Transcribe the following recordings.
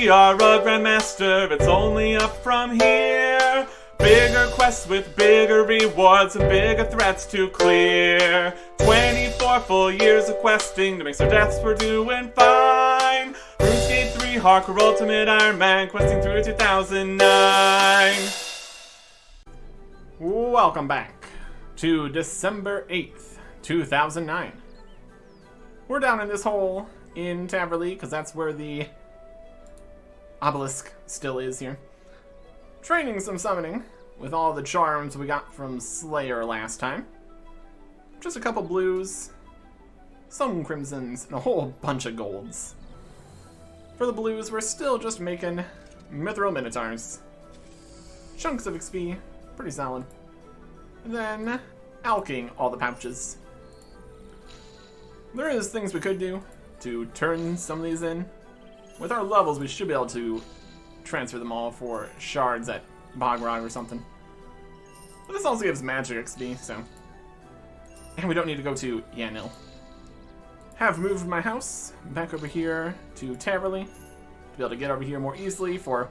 we are a grandmaster, it's only up from here. Bigger quests with bigger rewards and bigger threats to clear. 24 full years of questing to make our deaths, we're doing fine. RuneScape 3 Hardcore Ultimate Ironman, questing through 2009. Welcome back to December 8th, 2009. We're down in this hole in Taverley, because that's where the obelisk still is here. Training some summoning with all the charms we got from Slayer last time. Just a couple blues, some crimsons, and a whole bunch of golds. For the blues, we're still just making mithril minotaurs. Chunks of XP, pretty solid. And then alking all the pouches. There is things we could do to turn some of these in. With our levels, we should be able to transfer them all for shards at Bogrog or something. But this also gives magic XP, so. And we don't need to go to Yanil. Have moved my house back over here to Taverley to be able to get over here more easily for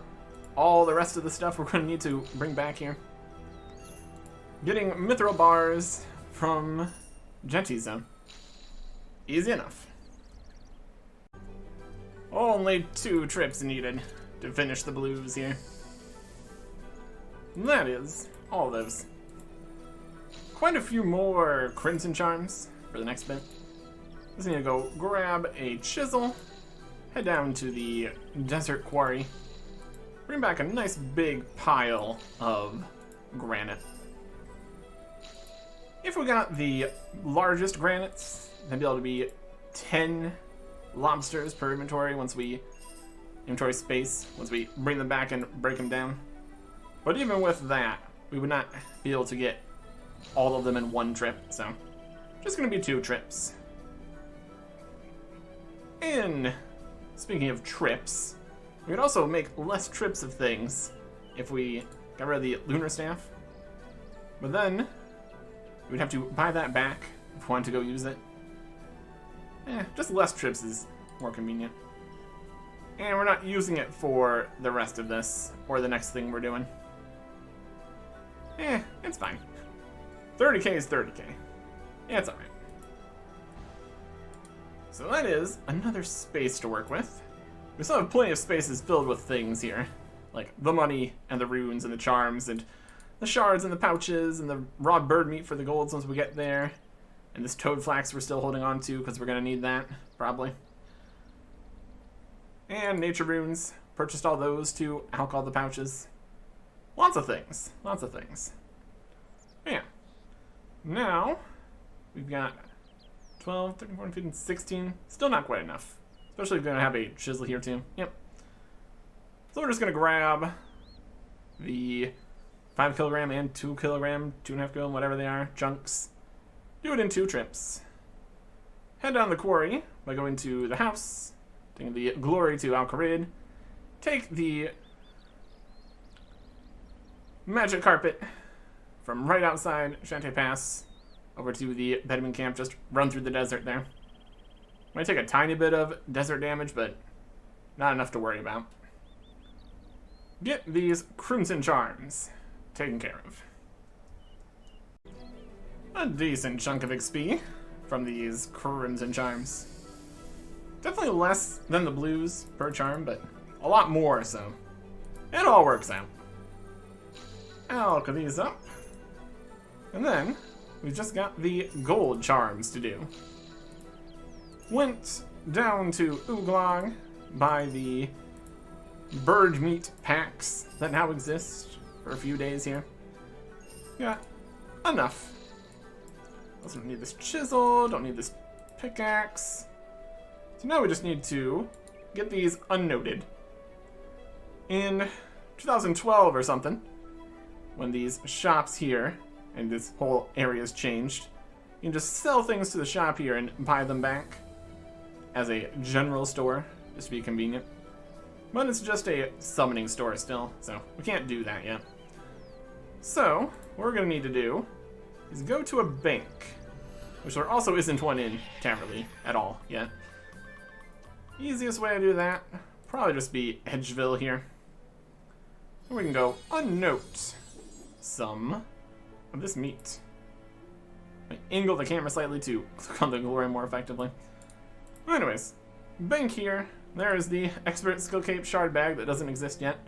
all the rest of the stuff we're going to need to bring back here. Getting mithril bars from Genty Zone. Easy enough. Only 2 trips needed to finish the blues here. That is all those. Quite a few more crimson charms for the next bit. Just need to go grab a chisel, head down to the desert quarry, bring back a nice big pile of granite. If we got the largest granites, then be able to be 10 lobsters per inventory inventory space, once we bring them back and break them down. But even with that, we would not be able to get all of them in one trip, so just gonna be 2 trips. And speaking of trips, we could also make less trips of things if we got rid of the lunar staff. But then we'd have to buy that back if we wanted to go use it. Just less trips is more convenient. And we're not using it for the rest of this, or the next thing we're doing. It's fine. 30k is 30k. Yeah, it's alright. So that is another space to work with. We still have plenty of spaces filled with things here. Like the money, and the runes, and the charms, and the shards, and the pouches, and the raw bird meat for the golds once we get there. And this toad flax we're still holding on to because we're going to need that, probably. And nature runes. Purchased all those to alch all the pouches. Lots of things. Lots of things. Yeah. Now, we've got 12, 13, 14, 15, 16. Still not quite enough. Especially if we're going to have a chisel here too. Yep. So we're just going to grab the 5 kilogram and 2 kilogram, 2.5 kilogram, whatever they are, chunks. Do it in 2 trips. Head down the quarry by going to the house, taking the glory to Al-Kharid. Take the magic carpet from right outside Shantae Pass over to the Bedouin camp. Just run through the desert there. Might take a tiny bit of desert damage, but not enough to worry about. Get these crimson charms taken care of. A decent chunk of XP from these crimson charms. Definitely less than the blues per charm, but a lot more, so it all works out. I'll cut these up. And then we've just got the gold charms to do. Went down to Uglog by the bird meat packs that now exist for a few days here. Got enough. Also don't need this chisel, don't need this pickaxe. So now we just need to get these unnoted. In 2012 or something, when these shops here and this whole area's changed, you can just sell things to the shop here and buy them back as a general store, just to be convenient. But it's just a summoning store still, so we can't do that yet. So, what we're going to need to do is go to a bank, which there also isn't one in Taverley at all yet. Easiest way to do that, probably just be Edgeville here. And we can go unnote some of this meat. I angle the camera slightly to click on the glory more effectively. Anyways, bank here. There is the Expert Skill Cape shard bag that doesn't exist yet,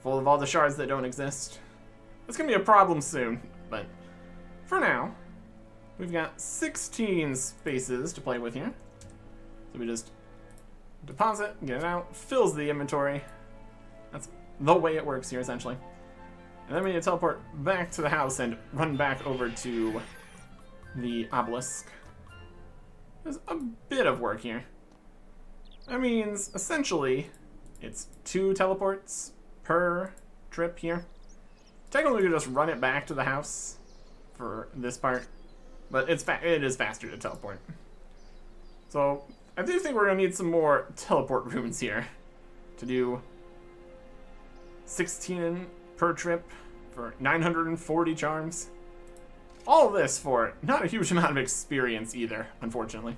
full of all the shards that don't exist. It's gonna be a problem soon, but for now, we've got 16 spaces to play with here. So we just deposit, get it out, fills the inventory. That's the way it works here, essentially. And then we need to teleport back to the house and run back over to the obelisk. There's a bit of work here. That means, essentially, it's 2 teleports per trip here. Technically, we could just run it back to the house for this part, but it is faster to teleport. So, I do think we're going to need some more teleport runes here to do 16 per trip for 940 charms. All of this for not a huge amount of experience either, unfortunately.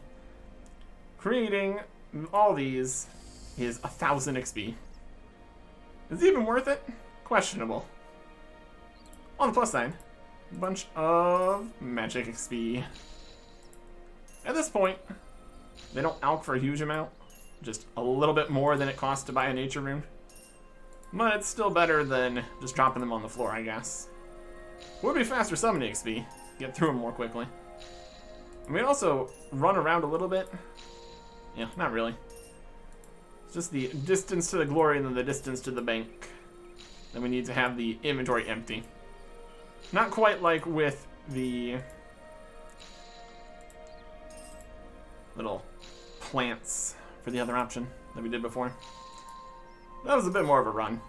Creating all these is 1,000 XP. Is it even worth it? Questionable. On the plus side, a bunch of magic XP. At this point, they don't alch for a huge amount, just a little bit more than it costs to buy a nature rune. But it's still better than just dropping them on the floor, I guess. Would be faster summoning XP, get through them more quickly. And we also run around a little bit. Yeah, not really. It's just the distance to the glory and then the distance to the bank. Then we need to have the inventory empty. Not quite like with the little plants for the other option that we did before. That was a bit more of a run.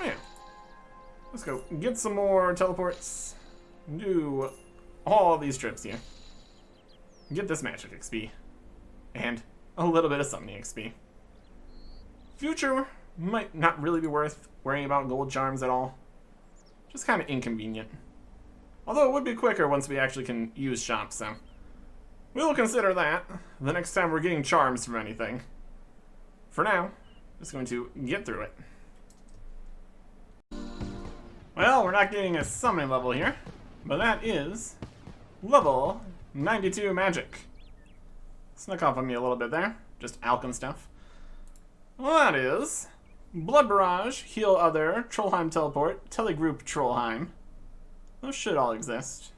Oh yeah. Let's go get some more teleports. Do all these trips here. Get this magic XP. And a little bit of summoning XP. Future might not really be worth worrying about gold charms at all. Just kind of inconvenient. Although it would be quicker once we actually can use shops, so we'll consider that the next time we're getting charms from anything. For now, just going to get through it. Well, we're not getting a summoning level here, but that is level 92 magic. Snuck off on me a little bit there, just alchem stuff. Well, that is Blood Barrage, Heal Other, Trollheim Teleport, Telegroup Trollheim. Those should all exist.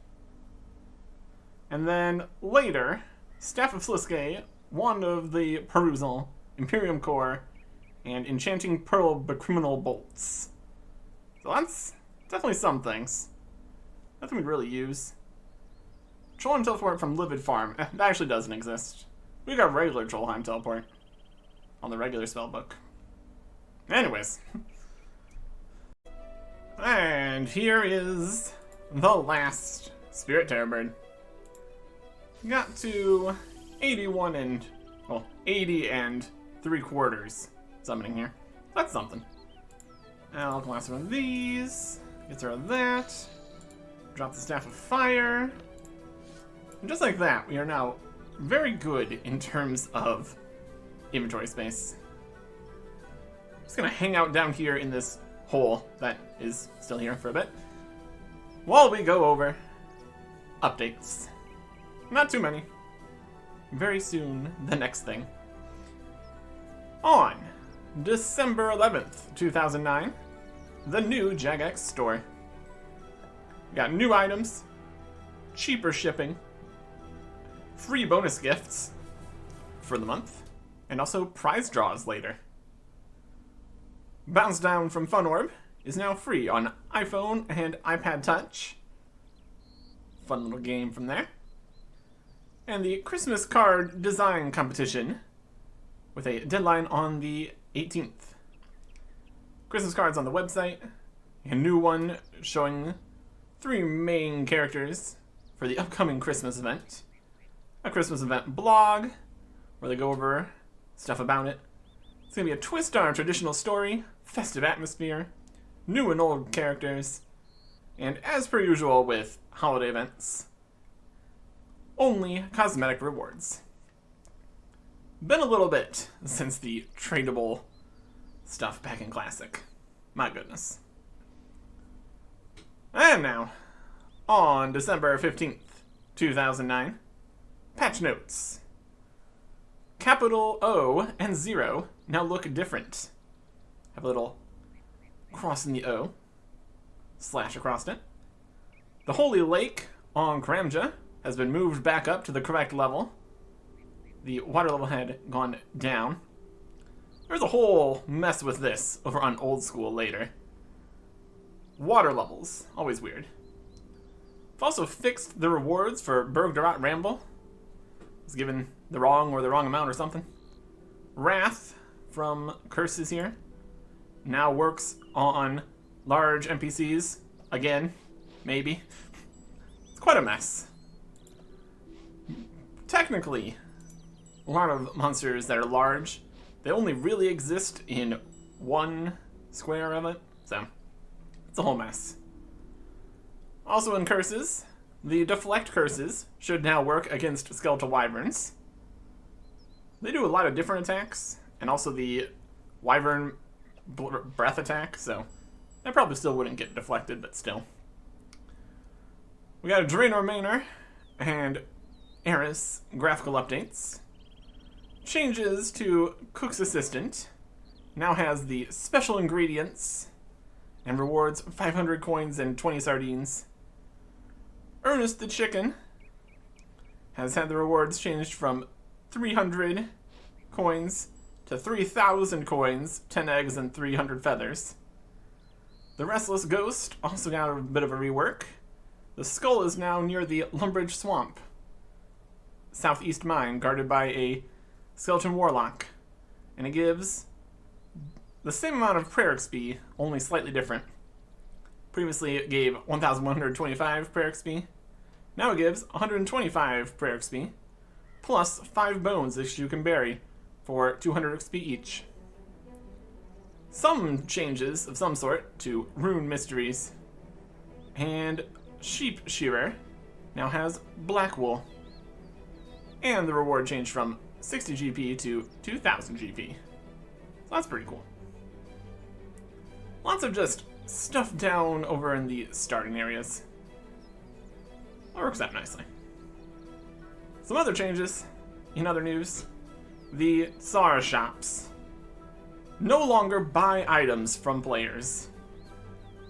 And then later, Staff of Sliske, Wand of the Perusal, Imperium Core, and Enchanting Pearl Criminal Bolts. So that's definitely some things. Nothing we'd really use. Trollheim Teleport from Livid Farm. That actually doesn't exist. We got regular Trollheim Teleport on the regular spellbook. Anyways. And here is the last Spirit Terrorbird. Got to 80 and 3/4 summoning here. That's something. I'll class one of these. Get rid of that. Drop the Staff of Fire. And just like that, we are now very good in terms of inventory space. Just gonna hang out down here in this hole that is still here for a bit while we go over updates. Not too many. Very soon, the next thing. On December 11th, 2009, the new Jagex store. We got new items, cheaper shipping, free bonus gifts for the month, and also prize draws later. Bounce Down from Fun Orb is now free on iPhone and iPad Touch. Fun little game from there. And the Christmas card design competition with a deadline on the 18th. Christmas cards on the website. A new one showing 3 main characters for the upcoming Christmas event. A Christmas event blog where they go over stuff about it. It's going to be a twist on our traditional story, festive atmosphere, new and old characters, and as per usual with holiday events, only cosmetic rewards. Been a little bit since the tradable stuff back in Classic. My goodness. And now, on December 15th, 2009, patch notes. Capital O and 0 now look different. Have a little cross in the O, slash across it. The Holy Lake on Kramja has been moved back up to the correct level. The water level had gone down. There's a whole mess with this over on Old School later. Water levels, always weird. I've also fixed the rewards for Bergdarat Ramble. It's given the wrong amount or something. Wrath from Curses here now works on large NPCs again, maybe. It's quite a mess. Technically, a lot of monsters that are large, they only really exist in one square of it, so it's a whole mess. Also in Curses, the Deflect Curses should now work against Skeletal Wyverns. They do a lot of different attacks, and also the Wyvern breath attack, so that probably still wouldn't get deflected, but still. We got a Draenor Manor and Eris graphical updates. Changes to Cook's Assistant. Now has the special ingredients and rewards 500 coins and 20 sardines. Ernest the Chicken has had the rewards changed from 300 coins to 3,000 coins, 10 eggs, and 300 feathers. The Restless Ghost also got a bit of a rework. The skull is now near the Lumbridge Swamp, southeast mine, guarded by a Skeleton Warlock, and it gives the same amount of prayer XP, only slightly different. Previously it gave 1,125 prayer XP. Now it gives 125 prayer XP, plus 5 bones that you can bury for 200 XP each. Some changes of some sort to Rune Mysteries. And Sheep Shearer now has Black Wool. And the reward changed from 60 GP to 2,000 GP. So that's pretty cool. Lots of just stuff down over in the starting areas. That works out nicely. Some other changes in other news. The Tsar shops no longer buy items from players.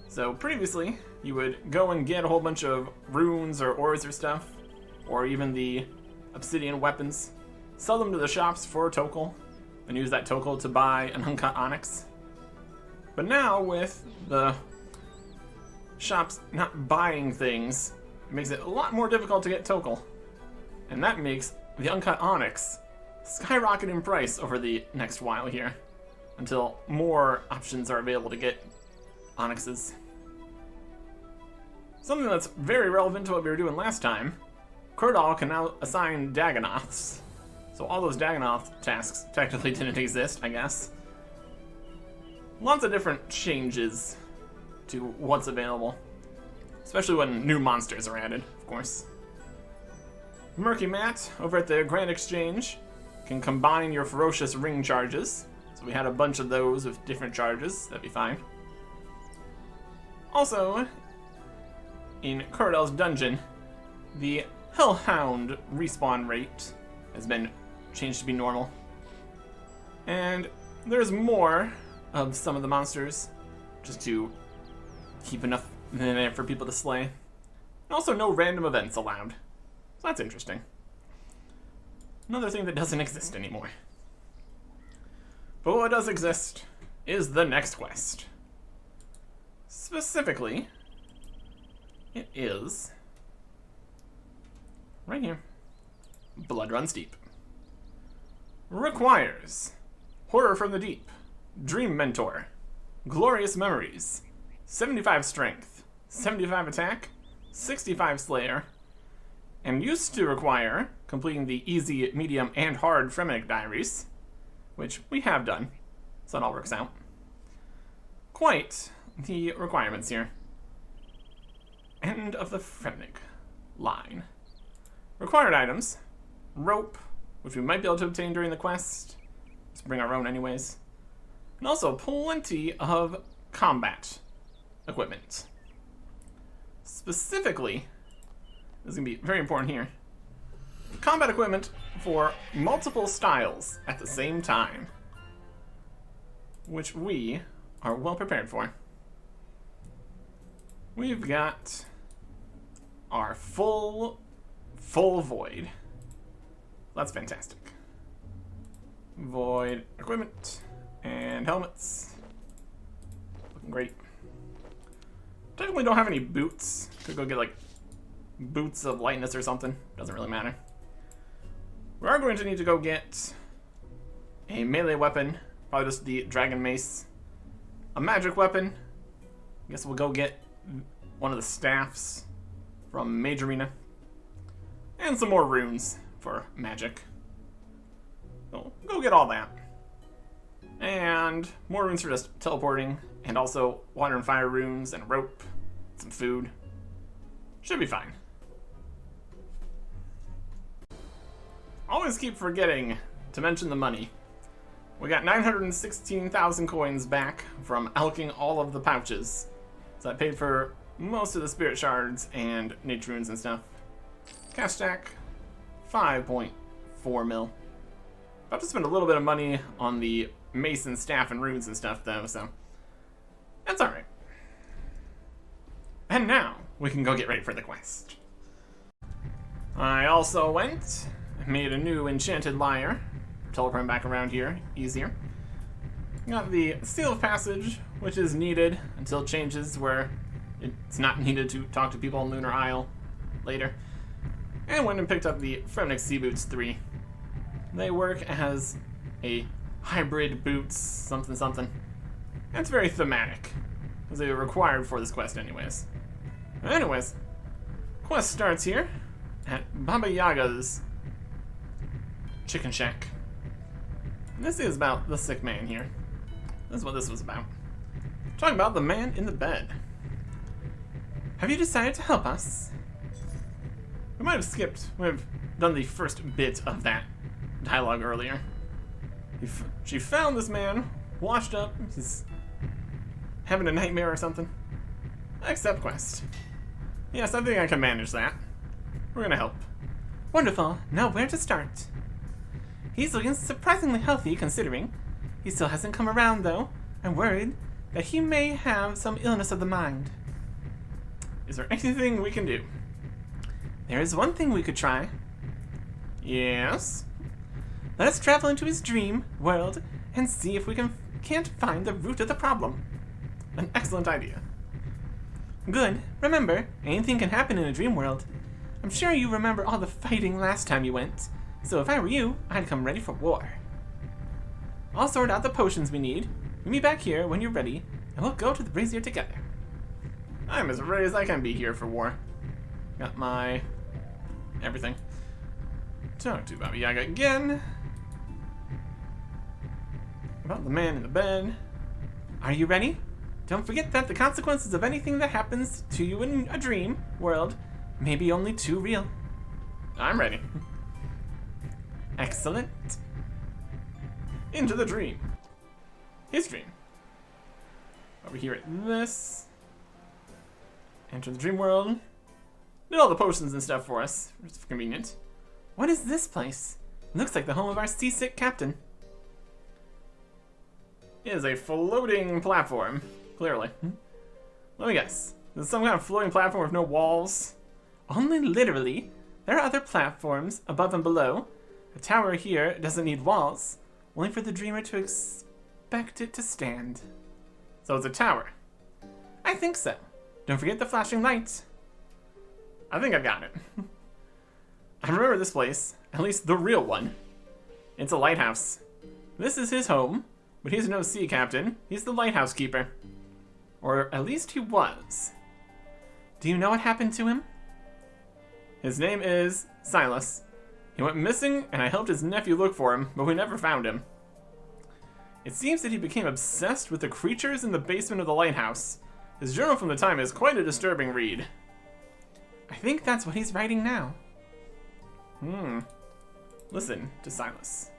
So previously, you would go and get a whole bunch of runes or ores or stuff, or even the obsidian weapons, sell them to the shops for a tokel, and use that tokel to buy an uncut onyx. But now, with the shops not buying things, it makes it a lot more difficult to get tokel. And that makes the uncut onyx skyrocket in price over the next while here, until more options are available to get onyxes. Something that's very relevant to what we were doing last time, Kurdal can now assign Dagannoths. So all those Dagannoth tasks technically didn't exist, I guess. Lots of different changes to what's available, especially when new monsters are added, of course. Murky Matt over at the Grand Exchange can combine your ferocious ring charges. So we had a bunch of those with different charges, that'd be fine. Also, in Kurdal's dungeon, the Hellhound respawn rate has been changed to be normal. And there's more of some of the monsters, just to keep enough in there for people to slay. And also no random events allowed. So that's interesting. Another thing that doesn't exist anymore. But what does exist is the next quest. Specifically, it is right here. Blood Runs Deep. Requires Horror from the Deep, Dream Mentor, Glorious Memories, 75 Strength, 75 Attack, 65 Slayer, and used to require completing the Easy, Medium, and Hard Fremennik Diaries, which we have done, so it all works out. Quite the requirements here. End of the Fremennik line. Required items: rope, which we might be able to obtain during the quest. Let's bring our own anyways. And also plenty of combat equipment. Specifically, this is going to be very important here, combat equipment for multiple styles at the same time, which we are well prepared for. We've got our full void. That's fantastic. Void equipment and helmets. Looking great. Technically don't have any boots. Could go get like boots of lightness or something. Doesn't really matter. We are going to need to go get a melee weapon. Probably just the dragon mace. A magic weapon. I guess we'll go get one of the staffs from Mage Arena. And some more runes for magic. So go get all that. And more runes for just teleporting. And also water and fire runes and rope. Some food. Should be fine. Always keep forgetting to mention the money. We got 916,000 coins back from alching all of the pouches. So that paid for most of the spirit shards and nature runes and stuff. Cash stack, 5.4 mil. About to spend a little bit of money on the mason staff and runes and stuff though, so that's alright. And now we can go get ready for the quest. I also went and made a new enchanted lyre. Teleporting back around here, easier. Got the seal of passage, which is needed until it changes where it's not needed to talk to people on Lunar Isle later. And went and picked up the Fremnik Sea Boots 3. They work as a hybrid boots, something something. And it's very thematic, because they were required for this quest anyways. Anyways, quest starts here at Baba Yaga's Chicken Shack. And this is about the sick man here. This is what this was about. Talking about the man in the bed. Have you decided to help us? We might have skipped. We've done the first bit of that dialogue earlier. She found this man, washed up. He's having a nightmare or something. Accept quest. Yes, I think I can manage that. We're gonna help. Wonderful. Now where to start? He's looking surprisingly healthy considering. He still hasn't come around though. I'm worried that he may have some illness of the mind. Is there anything we can do? There is one thing we could try. Yes? Let us travel into his dream world and see if we can't find the root of the problem. An excellent idea. Good. Remember, anything can happen in a dream world. I'm sure you remember all the fighting last time you went. So if I were you, I'd come ready for war. I'll sort out the potions we need. Meet me back here when you're ready, and we'll go to the brazier together. I'm as ready as I can be here for war. Got my everything. Talk to Baba Yaga again. About the man in the bed. Are you ready? Don't forget that the consequences of anything that happens to you in a dream world may be only too real. I'm ready. Excellent. Into the dream. His dream. Over here at this. Enter the dream world. Did all the potions and stuff for us. It's convenient. What is this place? It looks like the home of our seasick captain. It is a floating platform. Clearly. Let me guess. This is some kind of floating platform with no walls. Only literally. There are other platforms above and below. A tower here doesn't need walls, only for the dreamer to expect it to stand. So it's a tower. I think so. Don't forget the flashing lights. I think I've got it. I remember this place, at least the real one. It's a lighthouse. This is his home, but he's no sea captain. He's the lighthouse keeper. Or at least he was. Do you know what happened to him? His name is Silas. He went missing, and I helped his nephew look for him, but we never found him. It seems that he became obsessed with the creatures in the basement of the lighthouse. His journal from the time is quite a disturbing read. I think that's what he's writing now. Listen to Silas.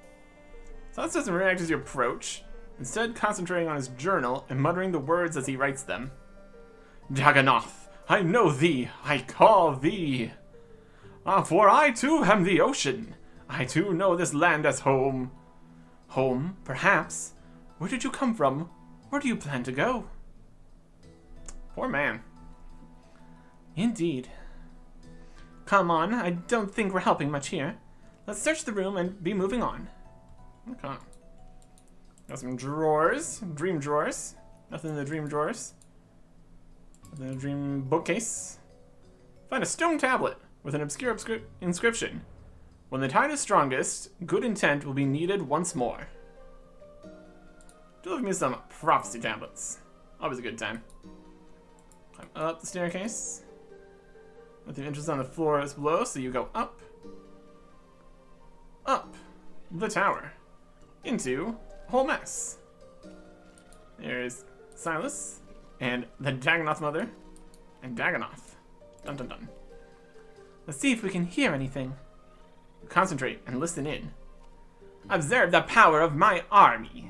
Silas doesn't react as you approach. instead concentrating on his journal and muttering the words as he writes them. Dagannoth, I know thee, I call thee. For I too am the ocean. I too know this land as home. Home, perhaps. Where did you come from? Where do you plan to go? Poor man. Indeed. Come on, I don't think we're helping much here. Let's search the room and be moving on. Okay. Got some drawers. Dream drawers. Nothing in the dream drawers. Nothing in the dream bookcase. Find a stone tablet with an obscure inscription. When the tide is strongest, good intent will be needed once more. Do give me some prophecy tablets. Always a good time. Climb up the staircase. Nothing interesting on the floors below, so you go up. Up the tower. Into a whole mess. There's Silas and the Dagannoth mother and Dagannoth. Dun dun dun. Let's see if we can hear anything. Concentrate and listen in. Observe the power of my army.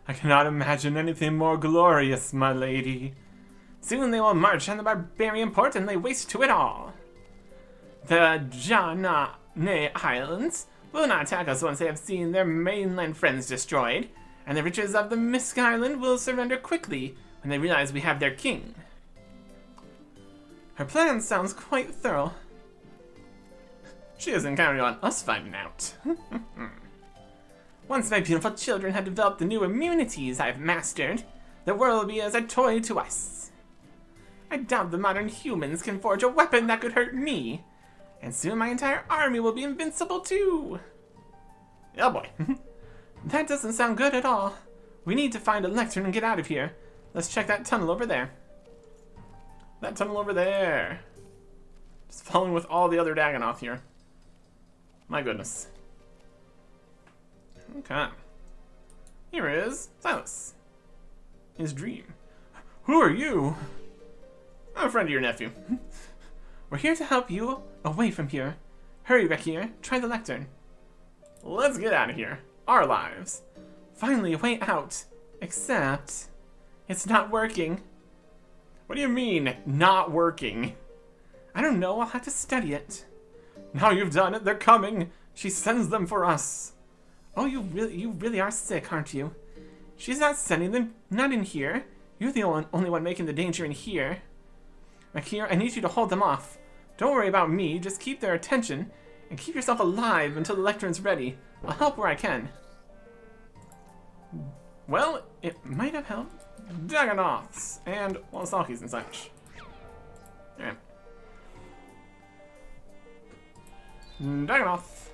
I cannot imagine anything more glorious, my lady. Soon they will march on the barbarian port and lay waste to it all. The Jagex Islands will not attack us once they have seen their mainland friends destroyed, and the riches of the Misk Island will surrender quickly when they realize we have their king. Her plan sounds quite thorough. She isn't counting on us finding out. Once my beautiful children have developed the new immunities I've mastered, the world will be as a toy to us. I doubt the modern humans can forge a weapon that could hurt me, and soon my entire army will be invincible too. Oh boy. That doesn't sound good at all. We need to find a lectern and get out of here. Let's check that tunnel over there. That tunnel over there. Just following with all the other Dagannoth here. My goodness. Okay. Here is Silas. His dream. Who are you? I'm a friend of your nephew. We're here to help you away from here. Hurry, Rekir. Try the lectern. Let's get out of here. Our lives. Finally, a way out. Except, it's not working. What do you mean, not working? I don't know. I'll have to study it. Now you've done it. They're coming. She sends them for us. Oh, you really are sick, aren't you? She's not sending them. Not in here. You're the only one making the danger in here. Rekir, I need you to hold them off. Don't worry about me. Just keep their attention and keep yourself alive until the lectern's ready. I'll help where I can. Well, it might have helped. Dagannoths and Walasakis and such. Alright. Dagannoth.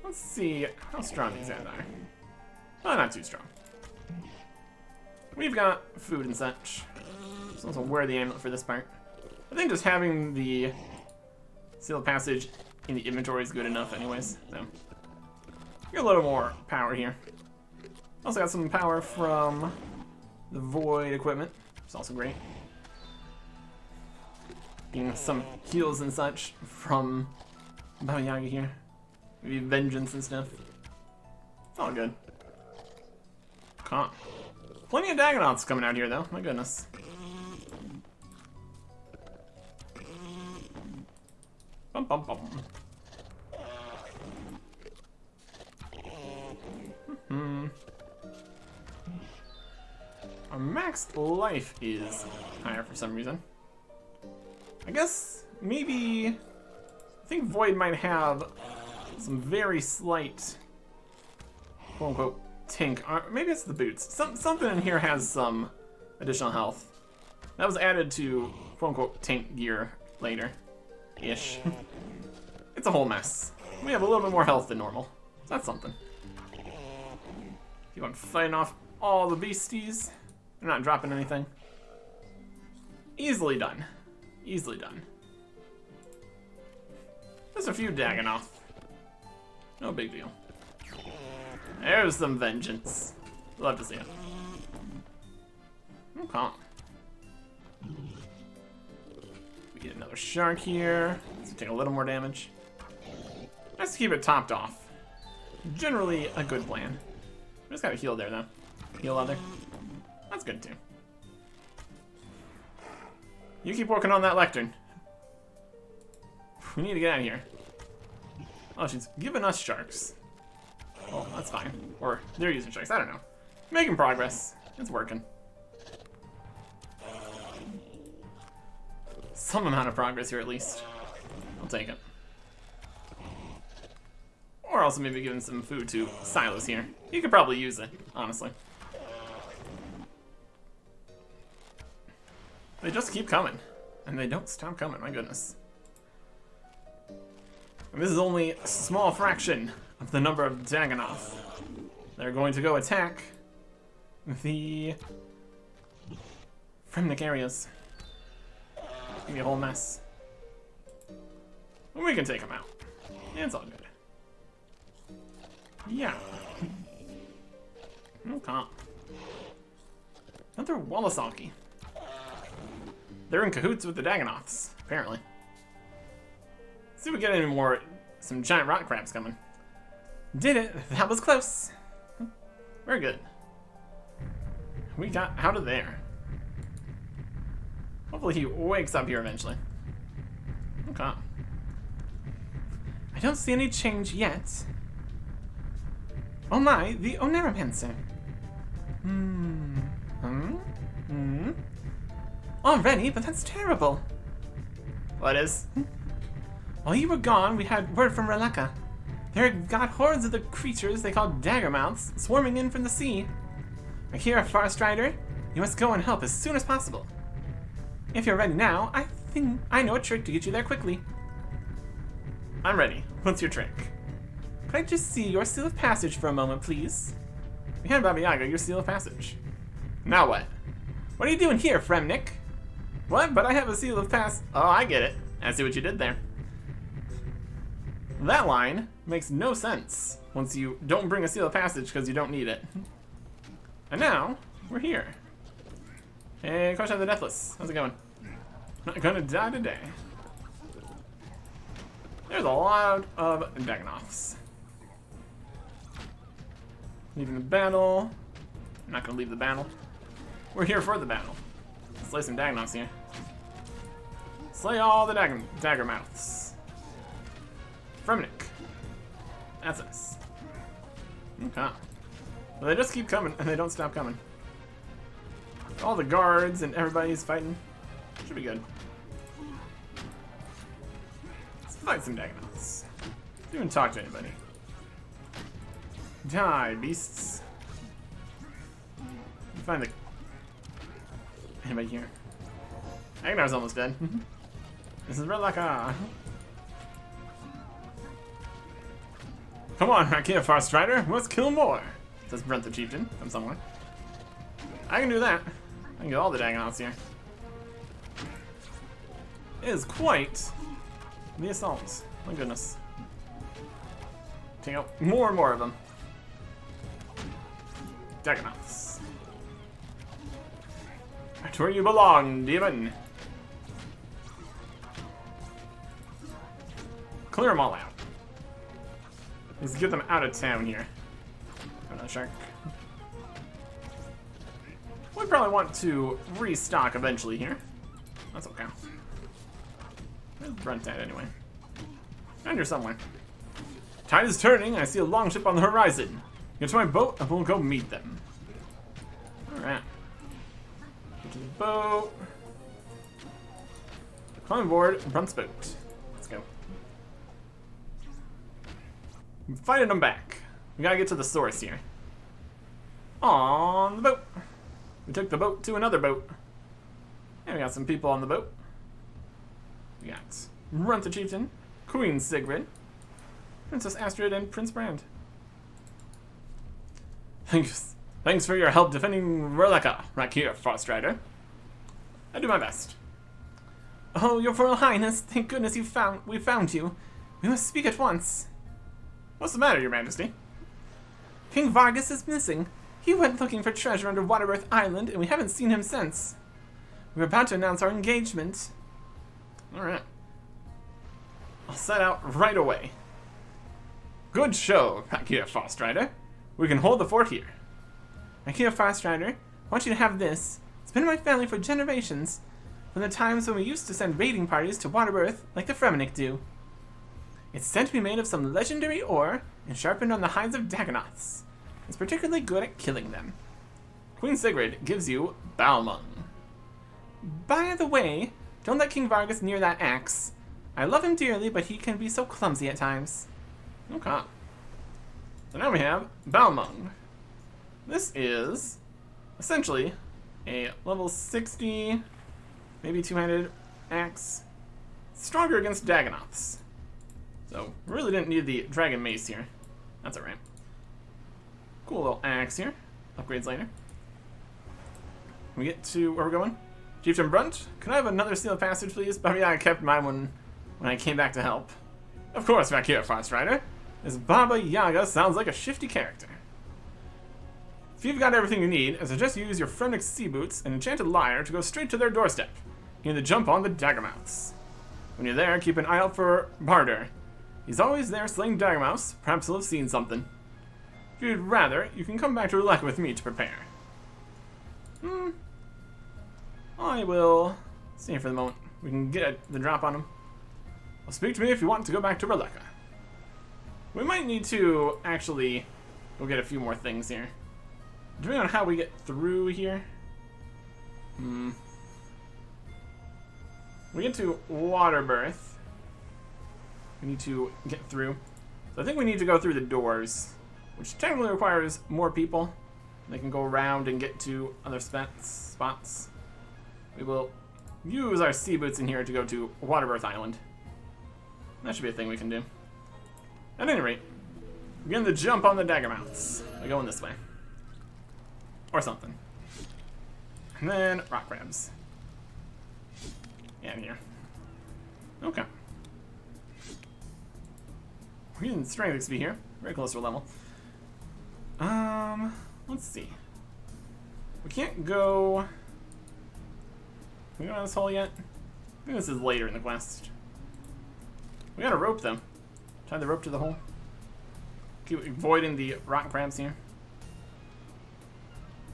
Let's see how strong these guys are. Oh, not too strong. We've got food and such. So also wear the amulet for this part. I think just having the sealed passage in the inventory is good enough anyways. So get a little more power here. Also got some power from the Void equipment. It's also great. Getting some heals and such from Baba Yaga here. Maybe vengeance and stuff. It's all good. Plenty of Dagannoths coming out here though, my goodness. Bum bum bum. Our max life is higher for some reason. I guess maybe I think Void might have some very slight quote unquote tank, or maybe it's the boots. Something in here has some additional health. That was added to quote unquote tank gear later. Ish. It's a whole mess. We have a little bit more health than normal. So that's something. Keep on fighting off all the beasties. They're not dropping anything. Easily done. Easily done. There's a few Dagannoth. No big deal. There's some vengeance. Love to see it. Okay. We get another shark here. Let's take a little more damage. Nice to keep it topped off. Generally a good plan. Just got a heal there, though. Heal other. That's good, too. You keep working on that lectern. We need to get out of here. Oh, she's giving us sharks. Oh, that's fine. Or they're using sharks. I don't know. Making progress. It's working. Some amount of progress here, at least. I'll take it. Or also maybe giving some food to Silas here. He could probably use it, honestly. They just keep coming. And they don't stop coming, my goodness. And this is only a small fraction of the number of Dagannoth. They're going to go attack the Fremnik areas. It's gonna be a whole mess. We can take them out. It's all good. Yeah. Okay. Another Wallasaki. They're in cahoots with the Dagannoths, apparently. See if we get any more, some giant rock crabs coming. Did it! That was close! Very good. We got out of there. Hopefully he wakes up here eventually. Okay. I don't see any change yet. Oh my, the Oneramancer. Already? But that's terrible. What is? While you were gone, we had word from Releka. There got hordes of the creatures they call daggermouths swarming in from the sea. Akira Farstrider, you must go and help as soon as possible. If you're ready now, I think I know a trick to get you there quickly. I'm ready. What's your trick? Could I just see your seal of passage for a moment, please? We had Baba Yaga your seal of passage. Now what? What are you doing here, Fremnik? What? But I have a seal of pass. Oh, I get it. I see what you did there. That line makes no sense once you don't bring a seal of passage because you don't need it. And now, we're here. Hey, Kosha the Deathless. How's it going? Not gonna die today. There's a lot of Dagannoths. Leaving the battle. I'm not gonna leave the battle. We're here for the battle. Slay some Dagannoths here. Slay all the Daggermouths. Fremnik. That's us. Okay. Well, they just keep coming, and they don't stop coming. All the guards and everybody's fighting. Should be good. Let's fight some Dagannoths. Don't even talk to anybody. Die, beasts. Find the... Anybody here? Agnar's almost dead. This is Releka. Come on, I can't far strider. Let's kill more. Says Brent the Chieftain from somewhere. I can do that. I can get all the Dagannoths here. It is quite the assault. My goodness. Take out more and more of them. Dagannoths. Right where you belong, demon. Clear them all out. Let's get them out of town here. Another shark. We probably want to restock eventually here. That's okay. Where's Brent at anyway? Down here somewhere. Tide is turning. I see a longship on the horizon. Get to my boat and we'll go meet them. Alright. Get to the boat. Climb aboard Brent's boat. Let's go. I'm fighting them back. We gotta get to the source here. On the boat. We took the boat to another boat. And we got some people on the boat. We got Runt the Chieftain, Queen Sigrid, Princess Astrid, and Prince Brand. Thanks for your help defending Releka, right here, Farstrider. I do my best. Oh, your Royal Highness, thank goodness we found you. We must speak at once. What's the matter, Your Majesty? King Vargas is missing. He went looking for treasure under Waterbirth Island, and we haven't seen him since. We're about to announce our engagement. Alright. I'll set out right away. Good show, back here, Farstrider. We can hold the fort here. My Kia Fast Rider, I want you to have this. It's been in my family for generations, from the times when we used to send raiding parties to Waterbirth like the Fremennik do. It's said to be made of some legendary ore and sharpened on the hides of Dagannoths. It's particularly good at killing them. Queen Sigrid gives you Balmung. By the way, don't let King Vargas near that axe. I love him dearly, but he can be so clumsy at times. Okay. So now we have Balmung. This is essentially a level 60, maybe two-handed axe. Stronger against Dagannoths. So, really didn't need the dragon mace here. That's alright. Cool little axe here. Upgrades later. We get to where we're going. Chieftain Brunt, can I have another sealed passage, please? But yeah, I kept mine when I came back to help. Of course, back here, Fast Rider. This Baba Yaga sounds like a shifty character. If you've got everything you need, I suggest you use your Fremennik sea boots and enchanted lyre to go straight to their doorstep. You need to jump on the Daggermouths. When you're there, keep an eye out for Barder. He's always there slaying Daggermouths. Perhaps he'll have seen something. If you'd rather, you can come back to Releka with me to prepare. I will stay for the moment. We can get the drop on him. Well, speak to me if you want to go back to Releka. We might need to actually go get a few more things here. Depending on how we get through here. We get to Waterbirth. We need to get through. So I think we need to go through the doors, which technically requires more people. They can go around and get to other spots. We will use our sea boots in here to go to Waterbirth Island. That should be a thing we can do. At any rate, we're going to jump on the Daggermouths. We're going this way. Or something. And then rock crabs. Yeah, in here. Okay. We're getting strength XP here. Very close to a level. Let's see. We can't go... Can we go down this hole yet? I think this is later in the quest. We got a rope, though. Tie the rope to the hole. Keep avoiding the rock crabs here.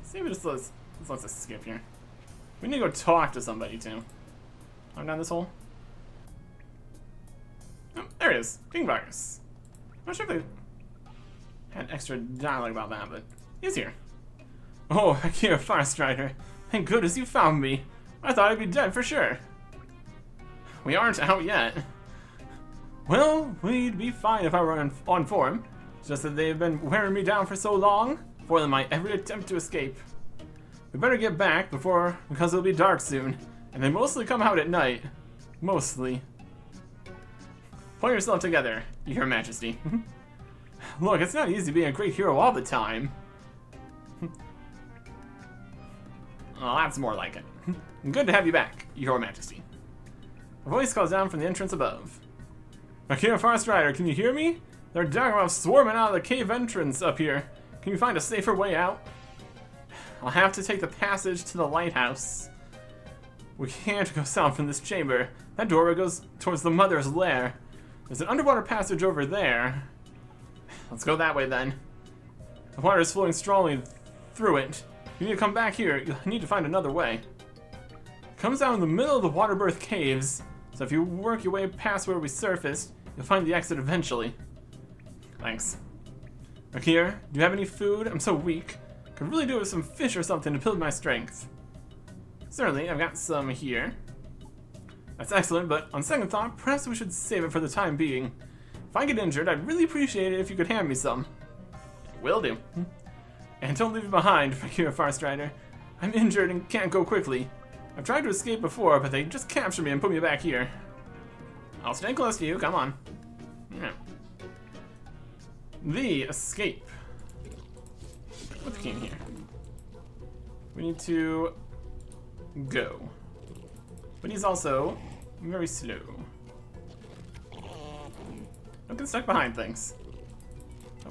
See if it just lets us skip here. We need to go talk to somebody, too. I'm down this hole. Oh, there it is. King Vargas. I'm not sure if they had extra dialogue about that, but he's here. Oh, Akira Farstrider. Thank goodness you found me. I thought I'd be dead for sure. We aren't out yet. Well, we'd be fine if I were on form. It's just that they've been wearing me down for so long, foiling my every attempt to escape. We better get back because it'll be dark soon, and they mostly come out at night. Mostly. Pull yourself together, Your Majesty. Look, it's not easy being a great hero all the time. Oh, that's more like it. Good to have you back, Your Majesty. A voice calls down from the entrance above. Akira Farstrider, can you hear me? There are Daggermouths swarming out of the cave entrance up here. Can you find a safer way out? I'll have to take the passage to the lighthouse. We can't go south from this chamber. That doorway goes towards the mother's lair. There's an underwater passage over there. Let's go that way then. The water is flowing strongly through it. You need to come back here. You'll need to find another way. It comes out in the middle of the Waterbirth caves, so if you work your way past where we surfaced, you'll find the exit eventually. Thanks. Akira, do you have any food? I'm so weak. Could really do with some fish or something to build my strength. Certainly, I've got some here. That's excellent, but on second thought, perhaps we should save it for the time being. If I get injured, I'd really appreciate it if you could hand me some. Will do. And don't leave me behind, Akira Farstrider. I'm injured and can't go quickly. I've tried to escape before, but they just captured me and put me back here. I'll stay close to you, come on. Yeah. The escape. What's the king here? We need to go. But he's also very slow. Don't get stuck behind things.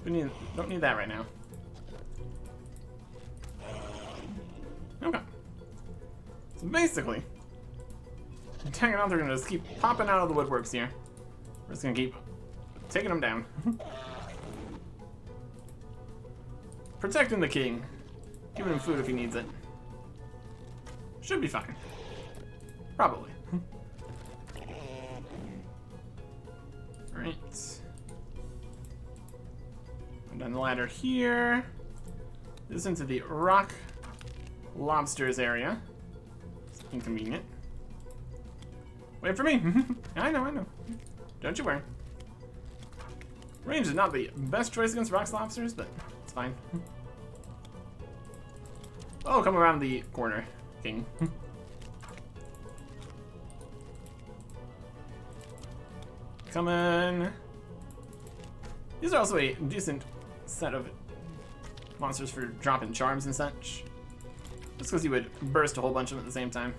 Don't need that right now. Okay. So basically, Dagannoth are gonna just keep popping out of the woodworks here. We're just gonna keep taking them down. Protecting the king. Giving him food if he needs it. Should be fine. Probably. Alright. Come down the ladder here. This is into the rock lobsters area. It's inconvenient. Wait for me. I know. Don't you worry. Range is not the best choice against rock lobsters, but it's fine. Oh, come around the corner, King. Coming. These are also a decent set of monsters for dropping charms and such. Just because you would burst a whole bunch of them at the same time.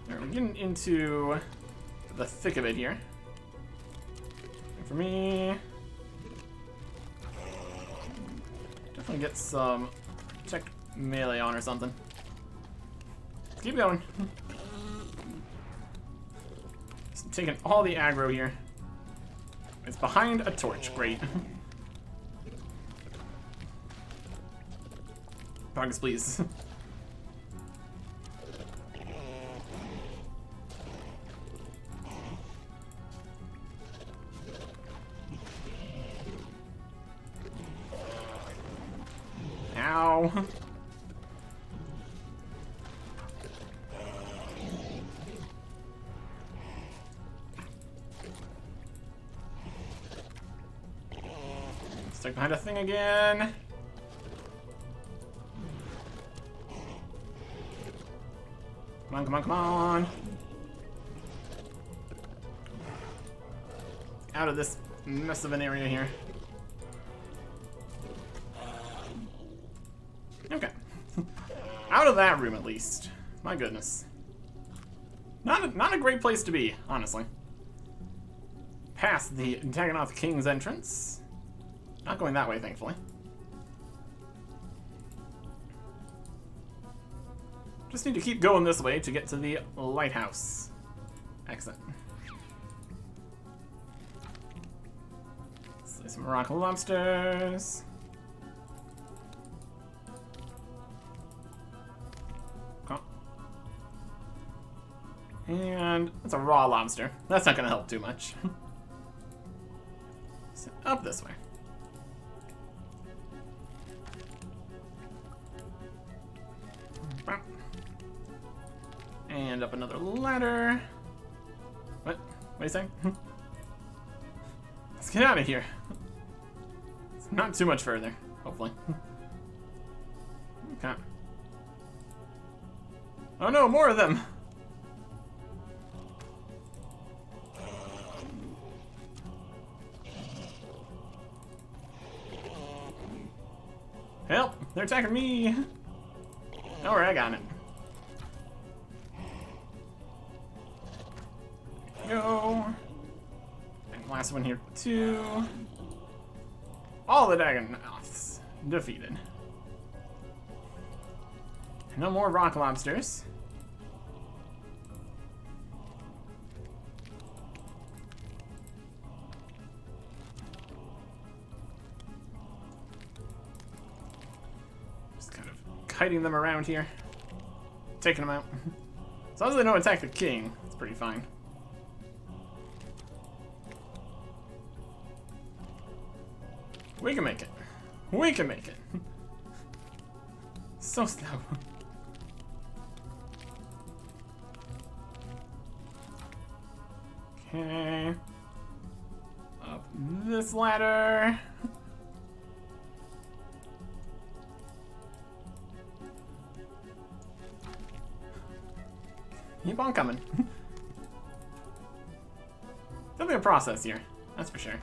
Alright, we're getting into the thick of it here. And for me, definitely get some check melee on or something. Keep going. Just taking all the aggro here. It's behind a torch. Great. Progress, please. Ow. Stuck behind a thing again. Come on. Out of this mess of an area here. Okay. Out of that room, at least. My goodness. Not a great place to be, honestly. Past the Dagannoth King's entrance. Not going that way, thankfully. Just need to keep going this way to get to the lighthouse exit. Slay some rock lobsters. Okay. And it's a raw lobster. That's not going to help too much. So up this way. And up another ladder. What? What are you saying? Let's get out of here. It's not too much further, hopefully. Okay. Oh no, more of them! Help! They're attacking me! Don't worry, I got it. Go. And last one here too. All the Dagannoths defeated. No more rock lobsters. Just kind of kiting them around here. Taking them out. As long as they don't attack the king, it's pretty fine. We can make it. We can make it. So slow. Okay. Up this ladder. Keep on coming. Definitely a process here, that's for sure.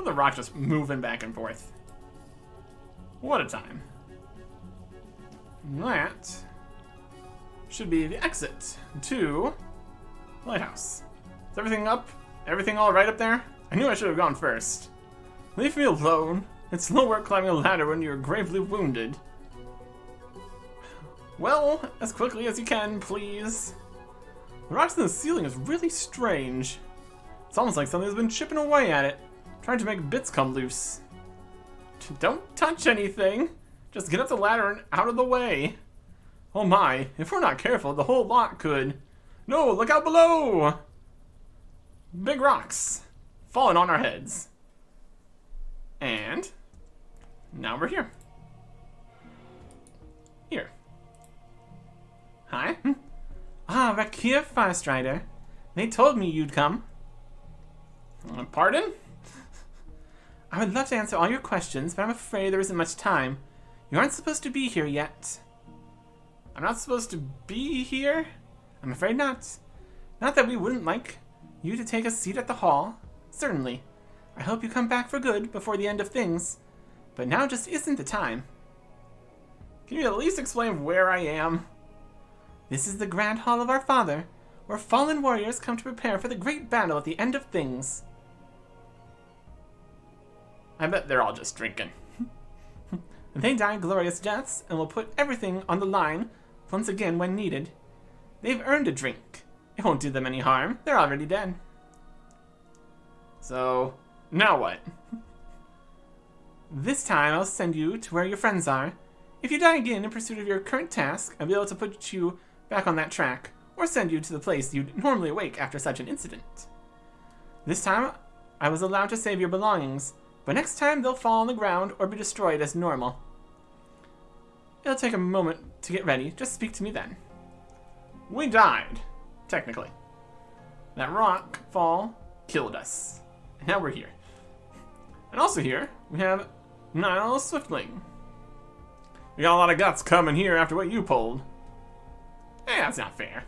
The rock just moving back and forth. What a time. That should be the exit to Lighthouse. Is everything up? Everything all right up there? I knew I should have gone first. Leave me alone. It's no work climbing a ladder when you're gravely wounded. Well, as quickly as you can, please. The rocks in the ceiling is really strange. It's almost like something's been chipping away at it, trying to make bits come loose. Don't touch anything! Just get up the ladder and out of the way. Oh my, if we're not careful, the whole lot could. No, look out below! Big rocks falling on our heads. And now we're here. Here. Hi. Ah, back here, Firestrider. They told me you'd come. Pardon? I would love to answer all your questions, but I'm afraid there isn't much time. You aren't supposed to be here yet. I'm not supposed to be here? I'm afraid not. Not that we wouldn't like you to take a seat at the hall. Certainly. I hope you come back for good before the end of things. But now just isn't the time. Can you at least explain where I am? This is the Grand Hall of our Father, where fallen warriors come to prepare for the great battle at the end of things. I bet they're all just drinking. They die glorious deaths and will put everything on the line once again when needed. They've earned a drink. It won't do them any harm. They're already dead. So, now what? This time I'll send you to where your friends are. If you die again in pursuit of your current task, I'll be able to put you back on that track, or send you to the place you'd normally awake after such an incident. This time, I was allowed to save your belongings, but next time they'll fall on the ground or be destroyed as normal. It'll take a moment to get ready. Just speak to me then. We died, technically. That rock fall killed us. And now we're here. And also here, we have Nile Swiftling. We got a lot of guts coming here after what you pulled. Hey, that's not fair.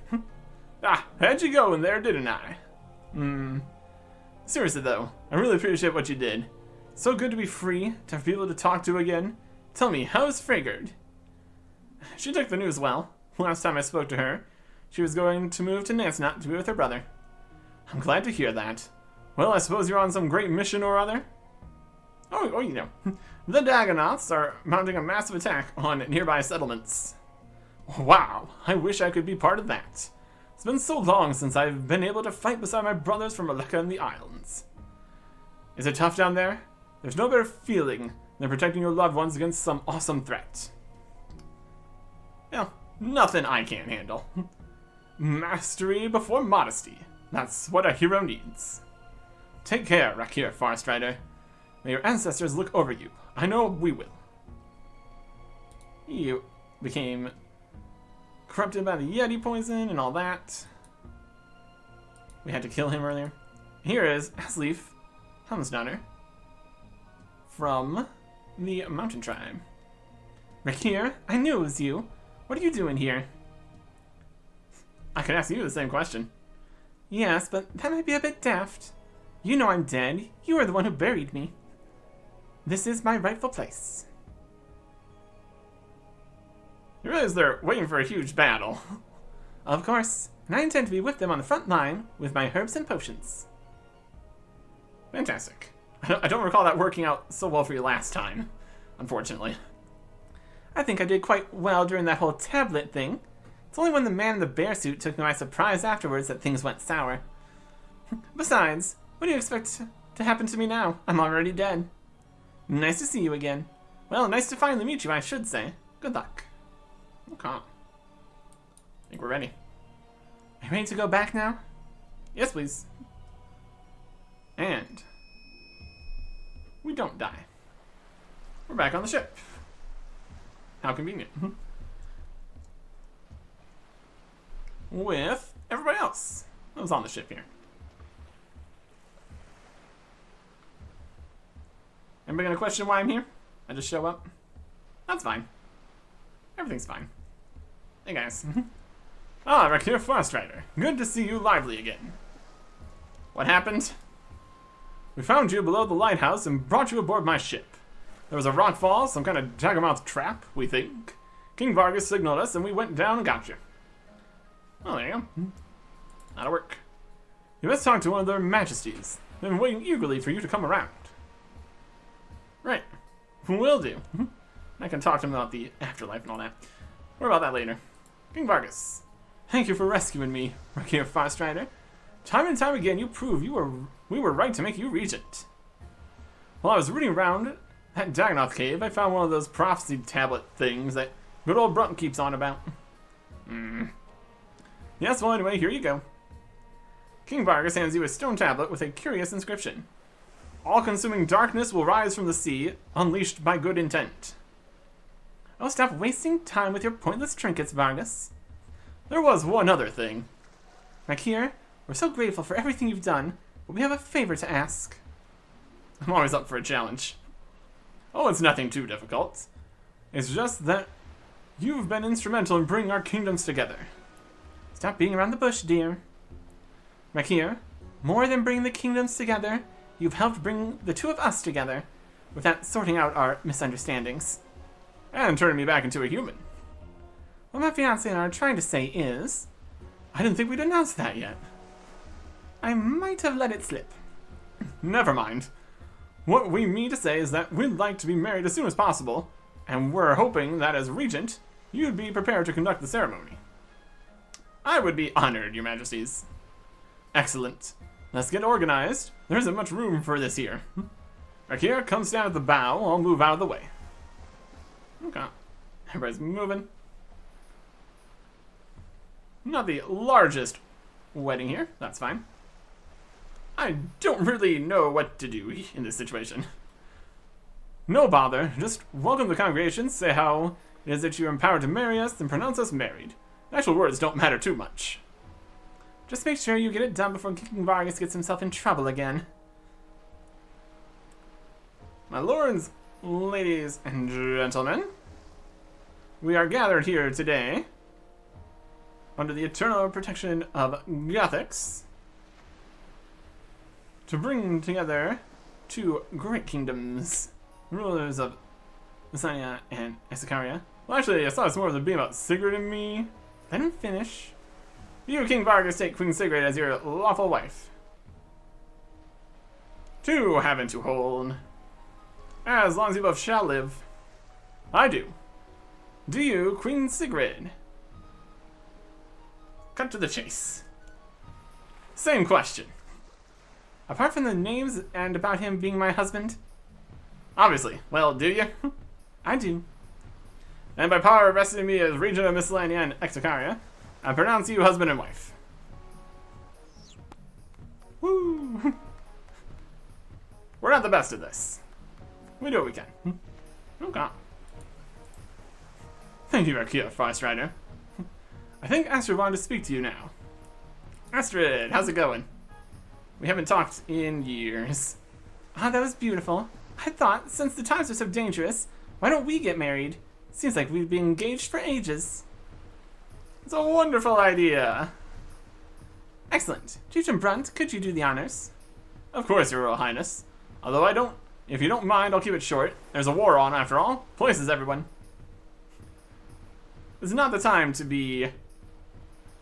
How'd you go in there, didn't I? Seriously though, I really appreciate what you did. So good to be free, to have people to talk to again. Tell me, how's Frigard? She took the news well. Last time I spoke to her, she was going to move to Nansnut to be with her brother. I'm glad to hear that. Well, I suppose you're on some great mission or other? Oh, you know. The Dagannoths are mounting a massive attack on nearby settlements. Wow, I wish I could be part of that. It's been so long since I've been able to fight beside my brothers from Maleka and the islands. Is it tough down there? There's no better feeling than protecting your loved ones against some awesome threat. Well, nothing I can't handle. Mastery before modesty. That's what a hero needs. Take care, Rakir, Forest Rider. May your ancestors look over you. I know we will. You became corrupted by the Yeti poison and all that. We had to kill him earlier. Here is Asleaf Helmsdonner from the Mountain Tribe. Rakir, I knew it was you. What are you doing here? I could ask you the same question. Yes, but that might be a bit daft. You know I'm dead. You are the one who buried me. This is my rightful place. You realize they're waiting for a huge battle. Of course, and I intend to be with them on the front line with my herbs and potions. Fantastic. I don't recall that working out so well for you last time, unfortunately. I think I did quite well during that whole tablet thing. It's only when the man in the bear suit took me by surprise afterwards that things went sour. Besides, what do you expect to happen to me now? I'm already dead. Nice to see you again. Well, nice to finally meet you, I should say. Good luck. Okay. I think we're ready. Are you ready to go back now? Yes, please. And we don't die. We're back on the ship. How convenient. With everybody else that was on the ship here. Anybody gonna question why I'm here? I just show up? That's fine. Everything's fine. Hey guys. Rakir Forest Rider. Good to see you lively again. What happened? We found you below the lighthouse and brought you aboard my ship. There was a rockfall, some kind of Jagex trap, we think. King Vargas signaled us and we went down and got you. Oh, there you go. That'll work. You best talk to one of their majesties. They've been waiting eagerly for you to come around. Right. Will do. I can talk to him about the afterlife and all that. More about that later. King Vargas. Thank you for rescuing me, Rakir Farstrider. Time and time again, you prove we were right to make you regent. While I was rooting around that Dagannoth cave, I found one of those prophecy tablet things that good old Brunt keeps on about. Yes, well anyway, here you go. King Vargas hands you a stone tablet with a curious inscription. All-consuming darkness will rise from the sea, unleashed by good intent. Oh, stop wasting time with your pointless trinkets, Vargas. There was one other thing. Rakir, we're so grateful for everything you've done, but we have a favor to ask. I'm always up for a challenge. Oh, it's nothing too difficult. It's just that you've been instrumental in bringing our kingdoms together. Stop being around the bush, dear. Rakir, more than bringing the kingdoms together, you've helped bring the two of us together, without sorting out our misunderstandings. And turning me back into a human. What my fiancé and I are trying to say is, I didn't think we'd announced that yet. I might have let it slip. Never mind. What we mean to say is that we'd like to be married as soon as possible, and we're hoping that as regent, you'd be prepared to conduct the ceremony. I would be honored, your majesties. Excellent. Let's get organized. There isn't much room for this here. Rakir comes down at the bow. I'll move out of the way. Okay. Everybody's moving. Not the largest wedding here. That's fine. I don't really know what to do in this situation. No bother. Just welcome the congregation, say how it is that you're empowered to marry us, and pronounce us married. The actual words don't matter too much. Just make sure you get it done before King Vargas gets himself in trouble again. My lords, ladies, and gentlemen, we are gathered here today under the eternal protection of Jagex to bring together two great kingdoms, rulers of Messania and Essacaria. Well, actually, I saw this more of the being about Sigrid and me. I didn't finish. You, King Vargas, take Queen Sigrid as your lawful wife. To have and to hold. As long as you both shall live. I do. Do you, Queen Sigrid? Cut to the chase. Same question. Apart from the names and about him being my husband? Obviously. Well, do you? I do. And by power vested in me as regent of Messenia and Essacaria, I pronounce you husband and wife. Woo! We're not the best at this. We do what we can. Okay. Thank you, Rakir Farstrider. I think Astrid wanted to speak to you now. Astrid, how's it going? We haven't talked in years. Ah, that was beautiful. I thought, since the times are so dangerous, why don't we get married? Seems like we've been engaged for ages. It's a wonderful idea. Excellent. Chieftain Brunt, could you do the honors? Of course, Your Royal Highness. Although if you don't mind, I'll keep it short. There's a war on, after all. Places everyone. This is not the time to be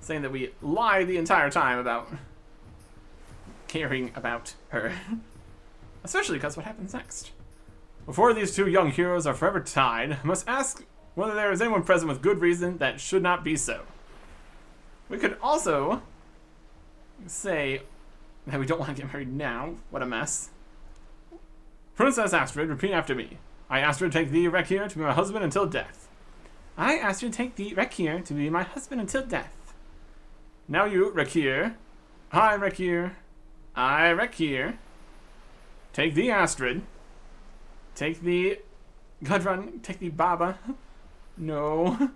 saying that we lie the entire time about caring about her. Especially because what happens next. Before these two young heroes are forever tied, I must ask whether there is anyone present with good reason that should not be so. We could also say that we don't want to get married now. What a mess. Princess Astrid, repeat after me. I, Astrid, take thee, Rakir, to be my husband until death. I, Astrid, take thee, Rakir, to be my husband until death. Now you, Rakir. I, Rakir. I, Rakir. Take thee, Astrid. Take thee, Gudrun. Take thee, Baba. No.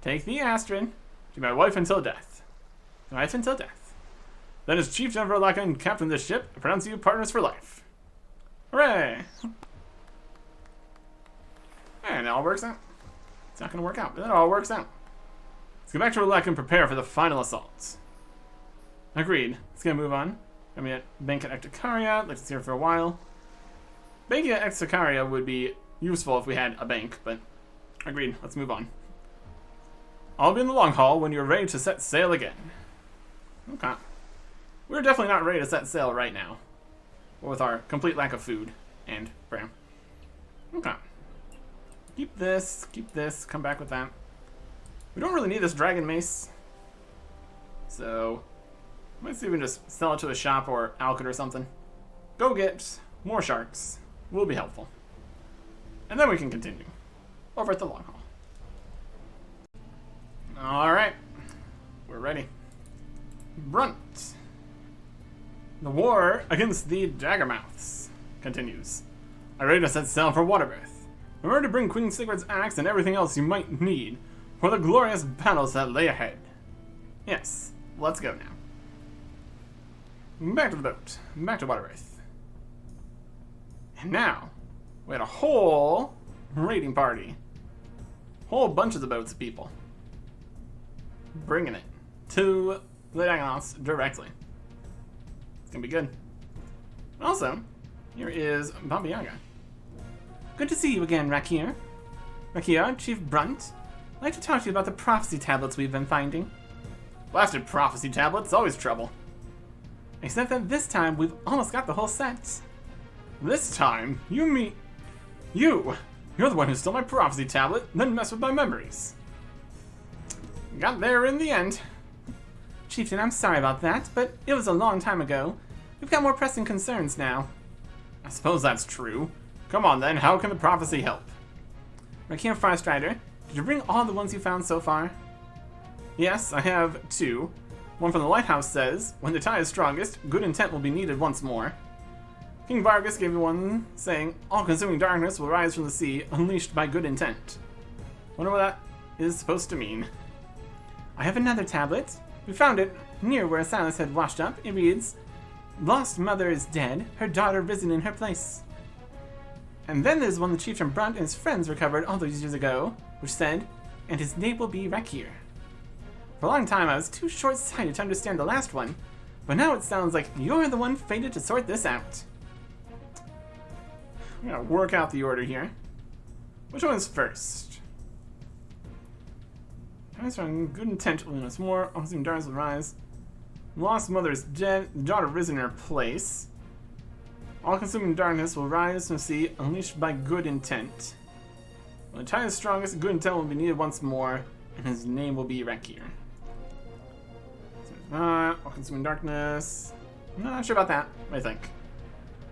Take thee, Astrid, to be my wife until death. Wife until death. Then as Chief General Laka and Captain of this ship, I pronounce you partners for life. Hooray! And it all works out. It's not going to work out, but it all works out. Let's get back to Relec and prepare for the final assault. Agreed. Let's get a move on. I'm at Bank at Essacaria. Let's see her for a while. Bank at Essacaria would be useful if we had a bank, but agreed. Let's move on. I'll be in the long haul when you're ready to set sail again. Okay. We're definitely not ready to set sail right now. With our complete lack of food and bram. Okay. Keep this, come back with that. We don't really need this dragon mace. So, let's see if we can just sell it to a shop or Alkid or something. Go get more sharks. Will be helpful. And then we can continue over at the long haul. Alright. We're ready. Brunt. The war against the Dagannoths continues. Are ready to set sail for Waterbirth. Remember to bring Queen Sigurd's axe and everything else you might need for the glorious battles that lay ahead. Yes, let's go now. Back to the boat. Back to Waterbirth. And now, we had a whole raiding party. Whole bunches of boats of people. Bringing it to the Dagannoths directly. It's gonna be good. Also, here is Baba Yaga. Good to see you again, Rakir. Rakir, Chief Brunt. I'd like to talk to you about the prophecy tablets we've been finding. Blasted prophecy tablets, always trouble. Except that this time we've almost got the whole set. This time? You mean... You're the one who stole my prophecy tablet, then messed with my memories. Got there in the end. Chieftain, I'm sorry about that, but it was a long time ago. We've got more pressing concerns now. I suppose that's true. Come on then, how can the prophecy help? Rakir Farstrider, did you bring all the ones you found so far? Yes, I have 2. One from the lighthouse says, when the tide is strongest, good intent will be needed once more. King Vargas gave me one saying, all-consuming darkness will rise from the sea, unleashed by good intent. Wonder what that is supposed to mean. I have another tablet. We found it near where Silas had washed up. It reads, Lost mother is dead, her daughter risen in her place. And then there's one the Chieftain Brunt and his friends recovered all those years ago, which said, and his name will be Rakir. For a long time I was too short-sighted to understand the last one, but now it sounds like you're the one fated to sort this out. I'm gonna work out the order here. Which one is first? Times from good intent will us more, all-consuming darkness will rise. Lost mother is dead, the daughter risen in her place. All-consuming darkness will rise from the sea, unleashed by good intent. When the tide is strongest, good intent will be needed once more, and his name will be Rakir. All-consuming darkness. I'm not sure about that. What do you think?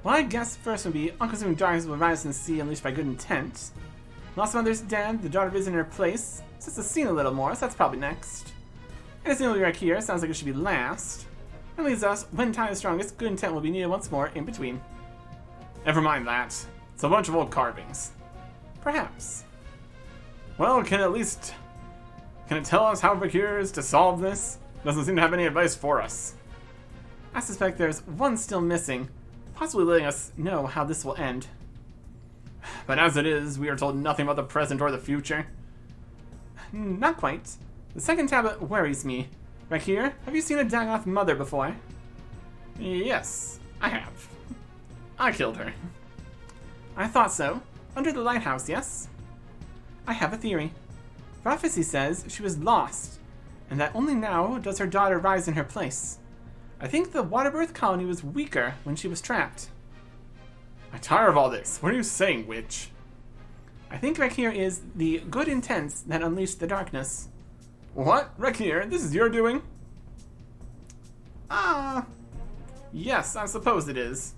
Well, I guess first would be all-consuming darkness will rise from the sea, unleashed by good intent. Lost mother's dead, the daughter risen in her place. Sets the scene a little more, so that's probably next. And his name will be Rakir, sounds like it should be last. And leaves us, when time is strongest, good intent will be needed once more in between. Never mind that. It's a bunch of old carvings. Perhaps. Well, can it tell us how Rakir is to solve this? Doesn't seem to have any advice for us. I suspect there's one still missing, possibly letting us know how this will end. But as it is, we are told nothing about the present or the future. Not quite. The second tablet worries me. Rakir, have you seen a Dagannoth mother before? Yes, I have. I killed her. I thought so. Under the lighthouse, yes? I have a theory. Prophecy says she was lost, and that only now does her daughter rise in her place. I think the Waterbirth colony was weaker when she was trapped. I tire of all this. What are you saying, witch? I think Rakir is the good intents that unleashed the darkness. What? Rakir, this is your doing? Yes, I suppose it is.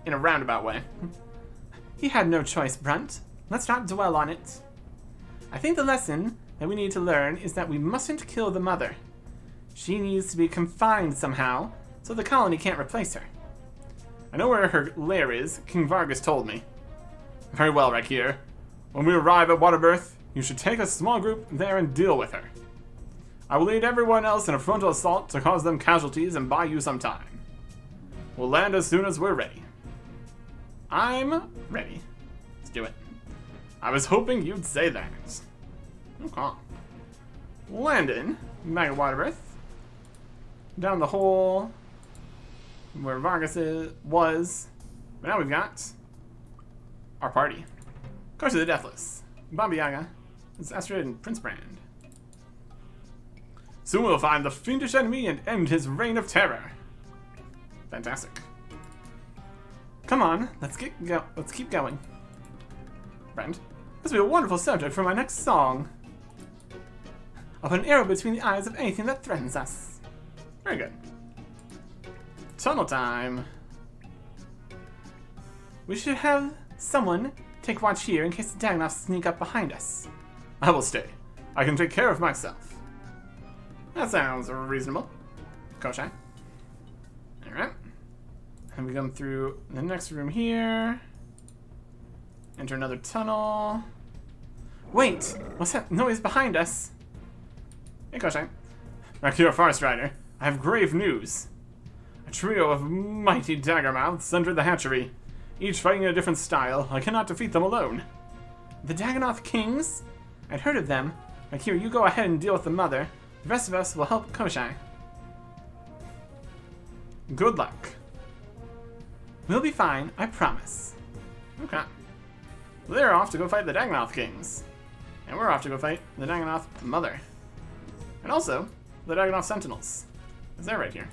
In a roundabout way. He had no choice, Brunt. Let's not dwell on it. I think the lesson that we need to learn is that we mustn't kill the mother. She needs to be confined somehow, so the colony can't replace her. I know where her lair is, King Vargas told me. Very well, Rakir. When we arrive at Waterbirth, you should take a small group there and deal with her. I will lead everyone else in a frontal assault to cause them casualties and buy you some time. We'll land as soon as we're ready. I'm ready. Let's do it. I was hoping you'd say that. Okay. Landon, back at Waterbirth. Down the hole where Vargas was. But now we've got our party. Curse of the Deathless, Baba Yaga, Astrid, and Prince Brand. Soon we'll find the fiendish enemy and end his reign of terror. Fantastic. Come on, let's keep going. Brand, this will be a wonderful subject for my next song. I'll put an arrow between the eyes of anything that threatens us. Very good. Tunnel time. We should have someone take watch here in case the Dagannoths sneak up behind us. I will stay. I can take care of myself. That sounds reasonable. Koshai. Alright. And we come through the next room here. Enter another tunnel. Wait! What's that noise behind us? Hey, Koshai. Rakir Forest Rider, I have grave news. A trio of mighty daggermouths entered the hatchery, each fighting in a different style. I cannot defeat them alone. The Dagannoth Kings? I'd heard of them. Rakir, you go ahead and deal with the mother. The rest of us will help Koshai. Good luck. We'll be fine, I promise. Okay. They're off to go fight the Dagannoth Kings. And we're off to go fight the Dagannoth Mother. And also, the Dagannoth Sentinels. Is that right here?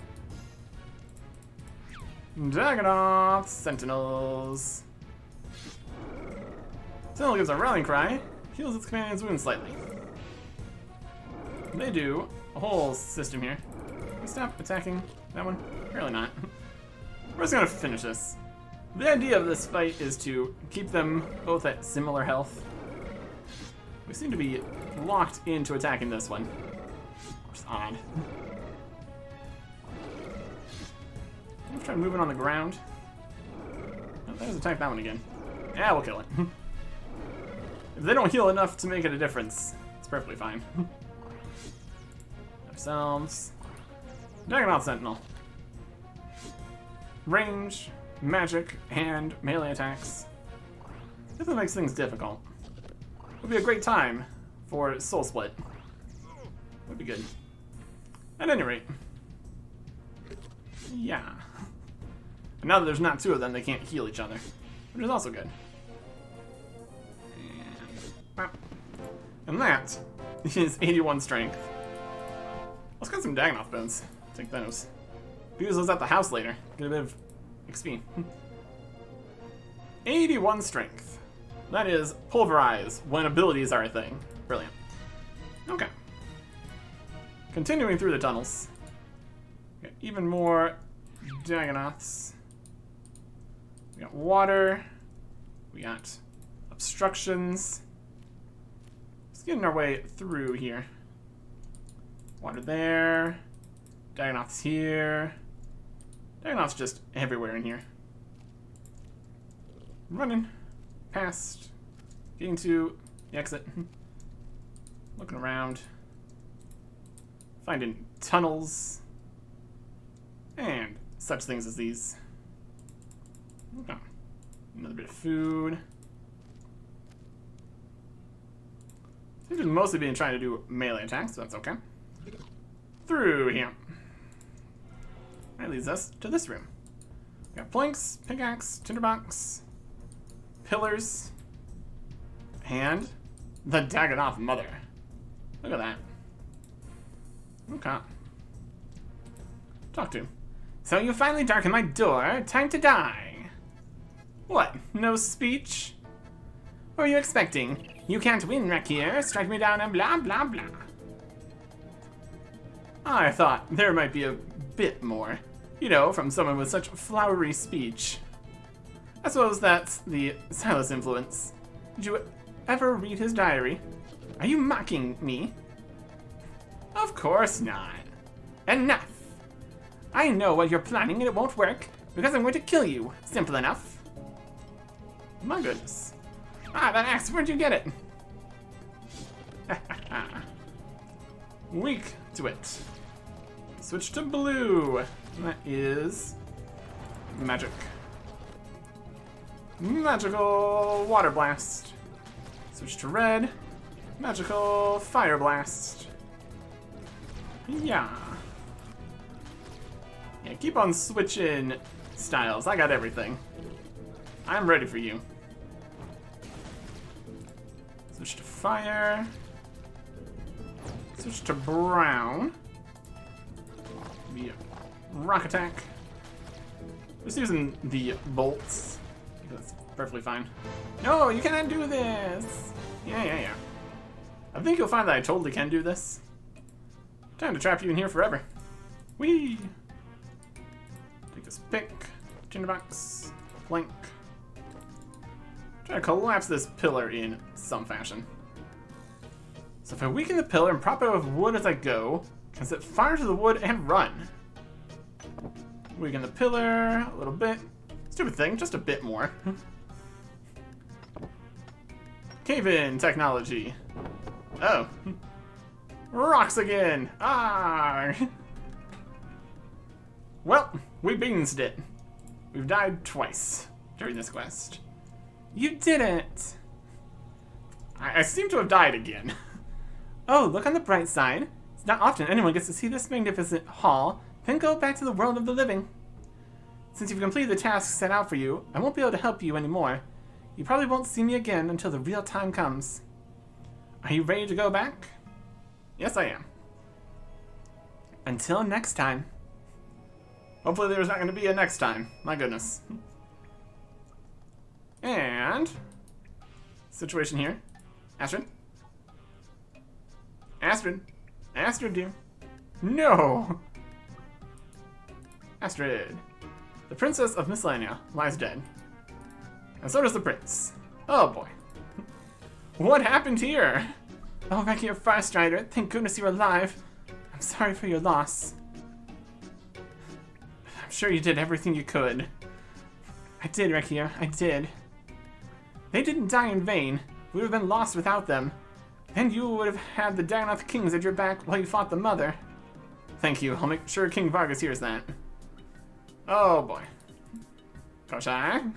Dagannoth Sentinels. Sentinel gives a rallying cry, heals its companion's wounds slightly. They do a whole system here. Can we stop attacking that one? Apparently not. We're just gonna finish this. The idea of this fight is to keep them both at similar health. We seem to be locked into attacking this one. Which is odd. Let's try moving on the ground. Oh, let's attack that one again. Yeah, we'll kill it. If they don't heal enough to make it a difference, it's perfectly fine. Ourselves. Dagannoth Sentinel. Range, magic, and melee attacks. Definitely makes things difficult. Would be a great time for Soul Split. Would be good. At any rate. Yeah. And now that there's not two of them, they can't heal each other. Which is also good. And that is 81 strength. Let's get some Dagannoth bones. Take those. Use those at the house later. Get a bit of XP. 81 strength. That is pulverize when abilities are a thing. Brilliant. Okay. Continuing through the tunnels. We got even more Dagannoths. We got water. We got obstructions. Just getting our way through here. Water there. Dagannoths here. Dagannoths just everywhere in here. Running past. Getting to the exit. Looking around. Finding tunnels. And such things as these. Okay. Another bit of food. Seems to mostly been trying to do melee attacks, so that's okay. Through here. That leads us to this room. We got planks, pickaxe, tinderbox, pillars, and the Dagannoth Mother. Look at that. Okay. Talk to him. So you finally darkened my door. Time to die. What? No speech? What were you expecting? You can't win, Rakir. Strike me down and blah, blah, blah. I thought there might be a bit more. You know, from someone with such flowery speech. I suppose that's the Silas influence. Did you ever read his diary? Are you mocking me? Of course not. Enough. I know what you're planning and it won't work, because I'm going to kill you. Simple enough. My goodness. Ah, that axe, where'd you get it? Weak to it. Switch to blue. That is magic. Magical water blast. Switch to red. Magical fire blast. Yeah. Yeah, keep on switching styles. I got everything. I'm ready for you. Switch to fire. Switch to brown. The rock attack. Just using the bolts. That's perfectly fine. No, you cannot do this. Yeah. I think you'll find that I totally can do this. Time to trap you in here forever. Whee! Take this pick. Tinderbox. Plank. Try to collapse this pillar in some fashion. So if I weaken the pillar and prop it with wood as I go, I can set fire to the wood and run. Weaken the pillar a little bit. Stupid thing, just a bit more. Cave-in technology. Oh. Rocks again! Ah! Well, we beansed it. We've died twice during this quest. You didn't! I seem to have died again. Oh, look on the bright side. It's not often anyone gets to see this magnificent hall, then go back to the world of the living. Since you've completed the tasks set out for you, I won't be able to help you anymore. You probably won't see me again until the real time comes. Are you ready to go back? Yes, I am. Until next time. Hopefully there's not going to be a next time. My goodness. And... situation here. Astrid? Astrid? Astrid, dear. No! Astrid. The Princess of Miscellanea lies dead. And so does the Prince. Oh boy. What happened here? Oh, Rekia Farstrider, thank goodness you're alive. I'm sorry for your loss. I'm sure you did everything you could. I did, Rekia, I did. They didn't die in vain. We would have been lost without them. Then you would have had the Dagannoth kings at your back while you fought the mother. Thank you, I'll make sure King Vargas hears that. Oh boy. Koshai?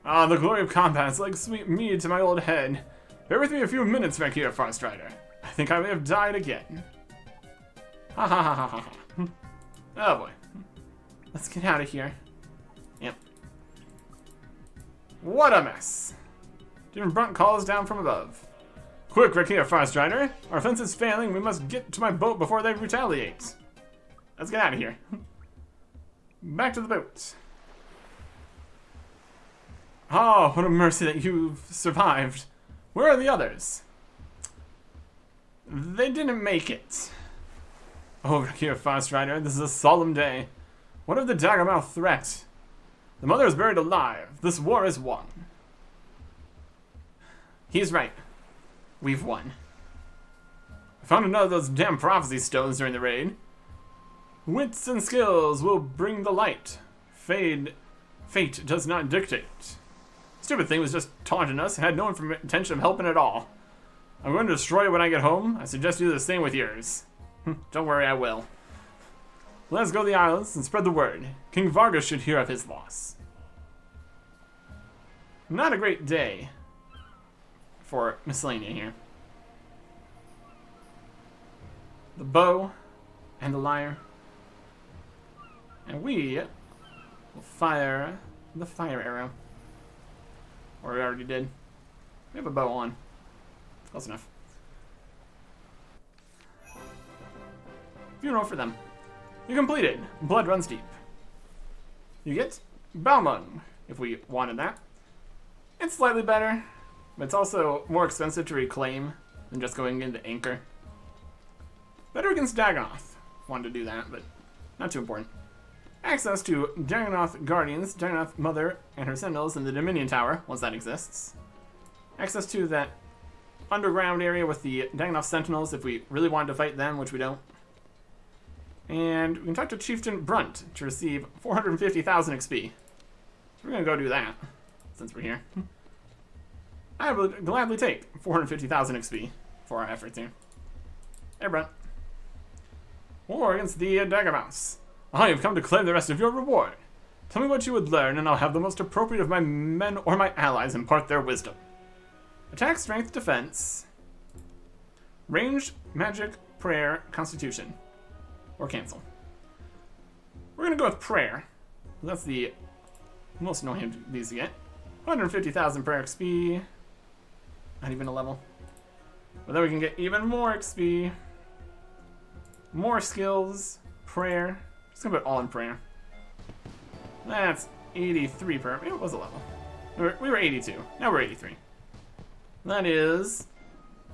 Ah, the glory of combat is like sweet mead to my old head. Bear with me a few minutes, Rekia Farstrider. I think I may have died again. Ha ha ha ha ha ha. Oh boy. Let's get out of here. Yep. What a mess. Demon Brunt calls down from above. Quick, Rekia Farstrider. Our fence is failing. We must get to my boat before they retaliate. Let's get out of here. Back to the boat. Oh, what a mercy that you've survived. Where are the others? They didn't make it. Oh, Rekia Farstrider, this is a solemn day. What of the Dagannoth threat? The mother is buried alive. This war is won. He's right. We've won. I found another of those damn prophecy stones during the raid. Wits and skills will bring the light. Fate does not dictate. Stupid thing was just taunting us and had no intention of helping at all. I'm going to destroy it when I get home. I suggest you do the same with yours. Don't worry, I will. Let's go to the islands and spread the word. King Vargas should hear of his loss. Not a great day for Miscellanea here. The bow and the lyre. And we will fire the fire arrow. Or we already did. We have a bow on. Close enough. Funeral for them. You completed. Blood runs deep. You get Balmung, if we wanted that. It's slightly better, but it's also more expensive to reclaim than just going into Anchor. Better against Dagannoth. Wanted to do that, but not too important. Access to Dagannoth Guardians, Dagannoth Mother, and her Sentinels in the Dominion Tower, once that exists. Access to that underground area with the Dagannoth Sentinels if we really wanted to fight them, which we don't. And we can talk to Chieftain Brunt to receive 450,000 XP. So we're going to go do that, since we're here. I would gladly take 450,000 XP for our efforts here. Hey, Brunt. War against the Dagannoths. I have come to claim the rest of your reward. Tell me what you would learn, and I'll have the most appropriate of my men or my allies impart their wisdom. Attack, strength, defense. Range, magic, prayer, constitution. Or cancel. We're going to go with prayer. That's the most annoying of these to get. 150,000 prayer XP. Not even a level. But then we can get even more XP. More skills. Prayer. Just gonna put all in prayer. That's 83 per. Maybe it was a level. We were 82. Now we're 83. That is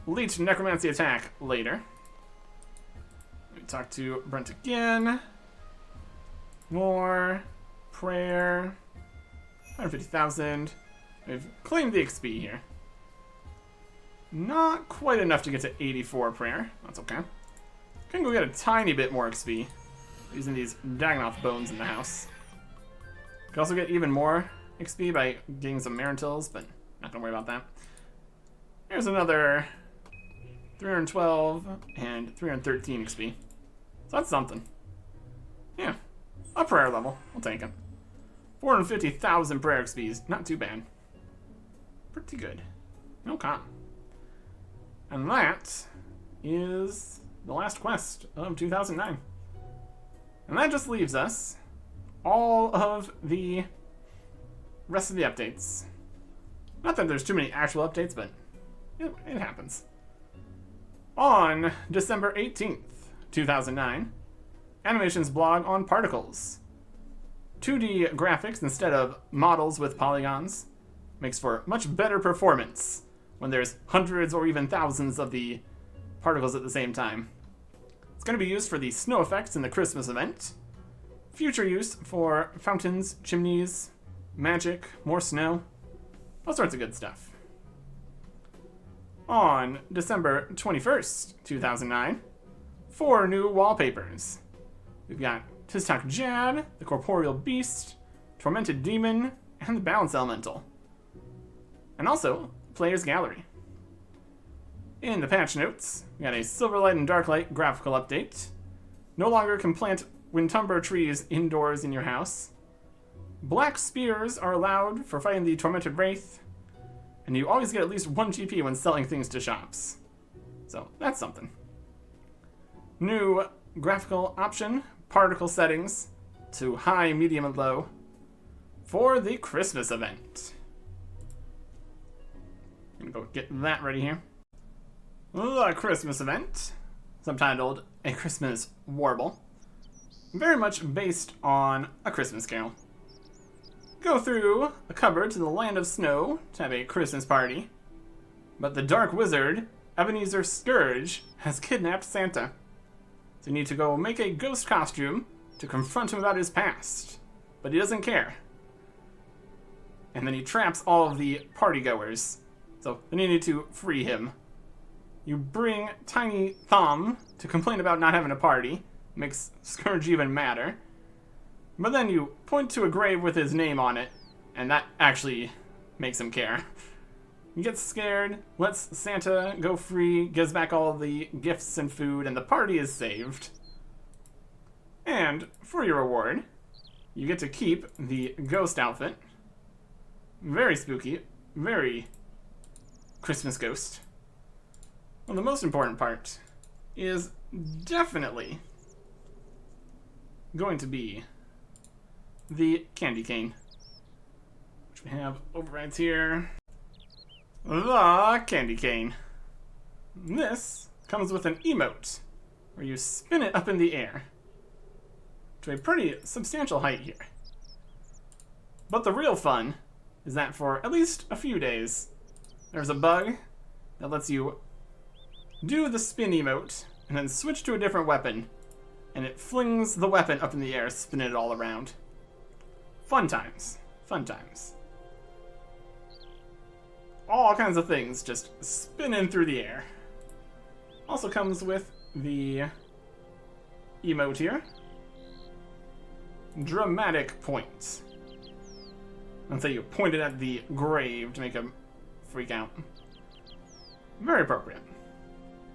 Leech Necromancy attack later. talk to Brent again. More. Prayer. 150,000. We've claimed the XP here. Not quite enough to get to 84 prayer. That's okay. Can go get a tiny bit more XP using these Dagannoth bones in the house. Could also get even more XP by getting some Marintils, but not gonna worry about that. Here's another 312 and 313 XP. So that's something. Yeah, a prayer level. We'll take it. 450,000 prayer XPs. Not too bad. Pretty good. Okay. And that is the last quest of 2009. And that just leaves us all of the rest of the updates. Not that there's too many actual updates, but it happens. On December 18th, 2009, Animation's blog on particles. 2D graphics instead of models with polygons makes for much better performance when there's hundreds or even thousands of the particles at the same time. It's going to be used for the snow effects in the Christmas event. Future use for fountains, chimneys, magic, more snow, all sorts of good stuff. On December 21st, 2009, 4 new wallpapers. We've got Tistok Jad, the Corporeal Beast, Tormented Demon, and the Balance Elemental. And also, Player's Gallery. In the patch notes, we got a Silverlight and Darklight graphical update. No longer can plant Windtumber trees indoors in your house. Black spears are allowed for fighting the Tormented Wraith. And you always get at least 1 GP when selling things to shops. So, that's something. New graphical option, particle settings to high, medium, and low for the Christmas event. I'm gonna go get that ready here. The Christmas event, subtitled A Christmas Warble, very much based on A Christmas Carol. Go through a cupboard to the land of snow to have a Christmas party, but the dark wizard, Ebenezer Scourge, has kidnapped Santa. So you need to go make a ghost costume to confront him about his past, but he doesn't care. And then he traps all of the partygoers, so then you need to free him. You bring Tiny Thumb to complain about not having a party, makes Scourge even madder. But then you point to a grave with his name on it, and that actually makes him care. He gets scared, lets Santa go free, gives back all the gifts and food, and the party is saved. And for your reward, you get to keep the ghost outfit. Very spooky, very Christmas ghost. Well, the most important part is definitely going to be the candy cane, which we have overrides here. The candy cane. This comes with an emote where you spin it up in the air to a pretty substantial height here. But the real fun is that for at least a few days, there's a bug that lets you do the spin emote and then switch to a different weapon, and it flings the weapon up in the air, spinning it all around. Fun times. Fun times. All kinds of things just spinning through the air. Also comes with the emote here. Dramatic points. And so you point it at the grave to make him freak out. Very appropriate.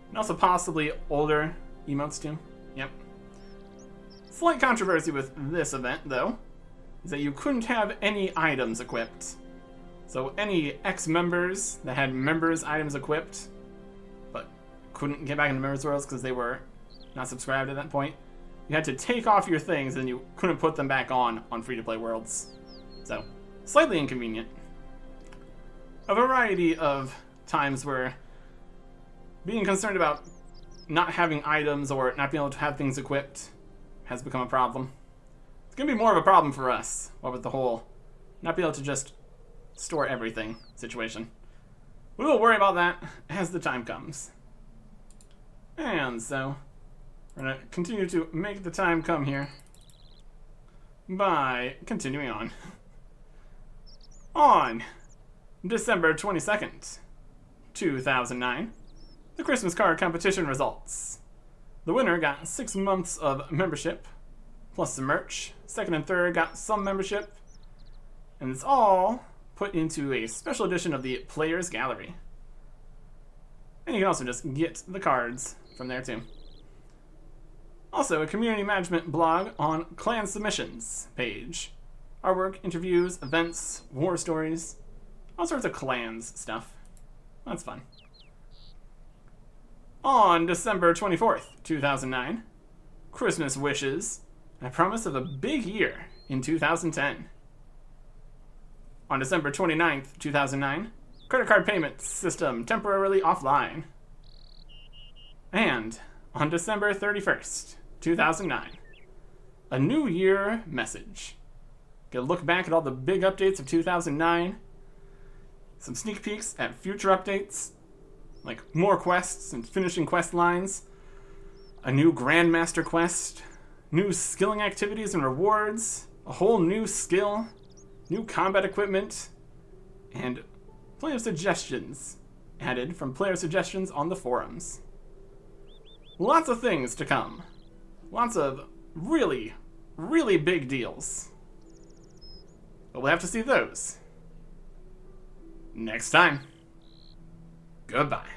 And also possibly older emotes too. Yep. Slight controversy with this event, though, is that you couldn't have any items equipped. So any ex-members that had members' items equipped, but couldn't get back into members' worlds because they were not subscribed at that point, you had to take off your things and you couldn't put them back on free-to-play worlds. So, slightly inconvenient. A variety of times where being concerned about not having items or not being able to have things equipped has become a problem. It's going to be more of a problem for us, what with the whole not being able to just store everything situation. We will worry about that as the time comes. And so, We're going to continue to make the time come here by continuing on. On December 22nd, 2009, the Christmas card competition results. The winner got 6 months of membership, plus some merch. Second and third got some membership. And it's all put into a special edition of the Players Gallery. And you can also just get the cards from there too. Also, a community management blog on clan submissions page. Artwork, interviews, events, war stories, all sorts of clans stuff. That's fun. On December 24th, 2009, Christmas wishes and a promise of a big year in 2010. On December 29th, 2009, credit card payment system temporarily offline. And on December 31st, 2009, a new year message. Get a look back at all the big updates of 2009, some sneak peeks at future updates, like more quests and finishing quest lines, a new Grandmaster quest, new skilling activities and rewards, a whole new skill, new combat equipment, and plenty of suggestions added from player suggestions on the forums. Lots of things to come. Lots of really, really big deals. But we'll have to see those next time. Goodbye.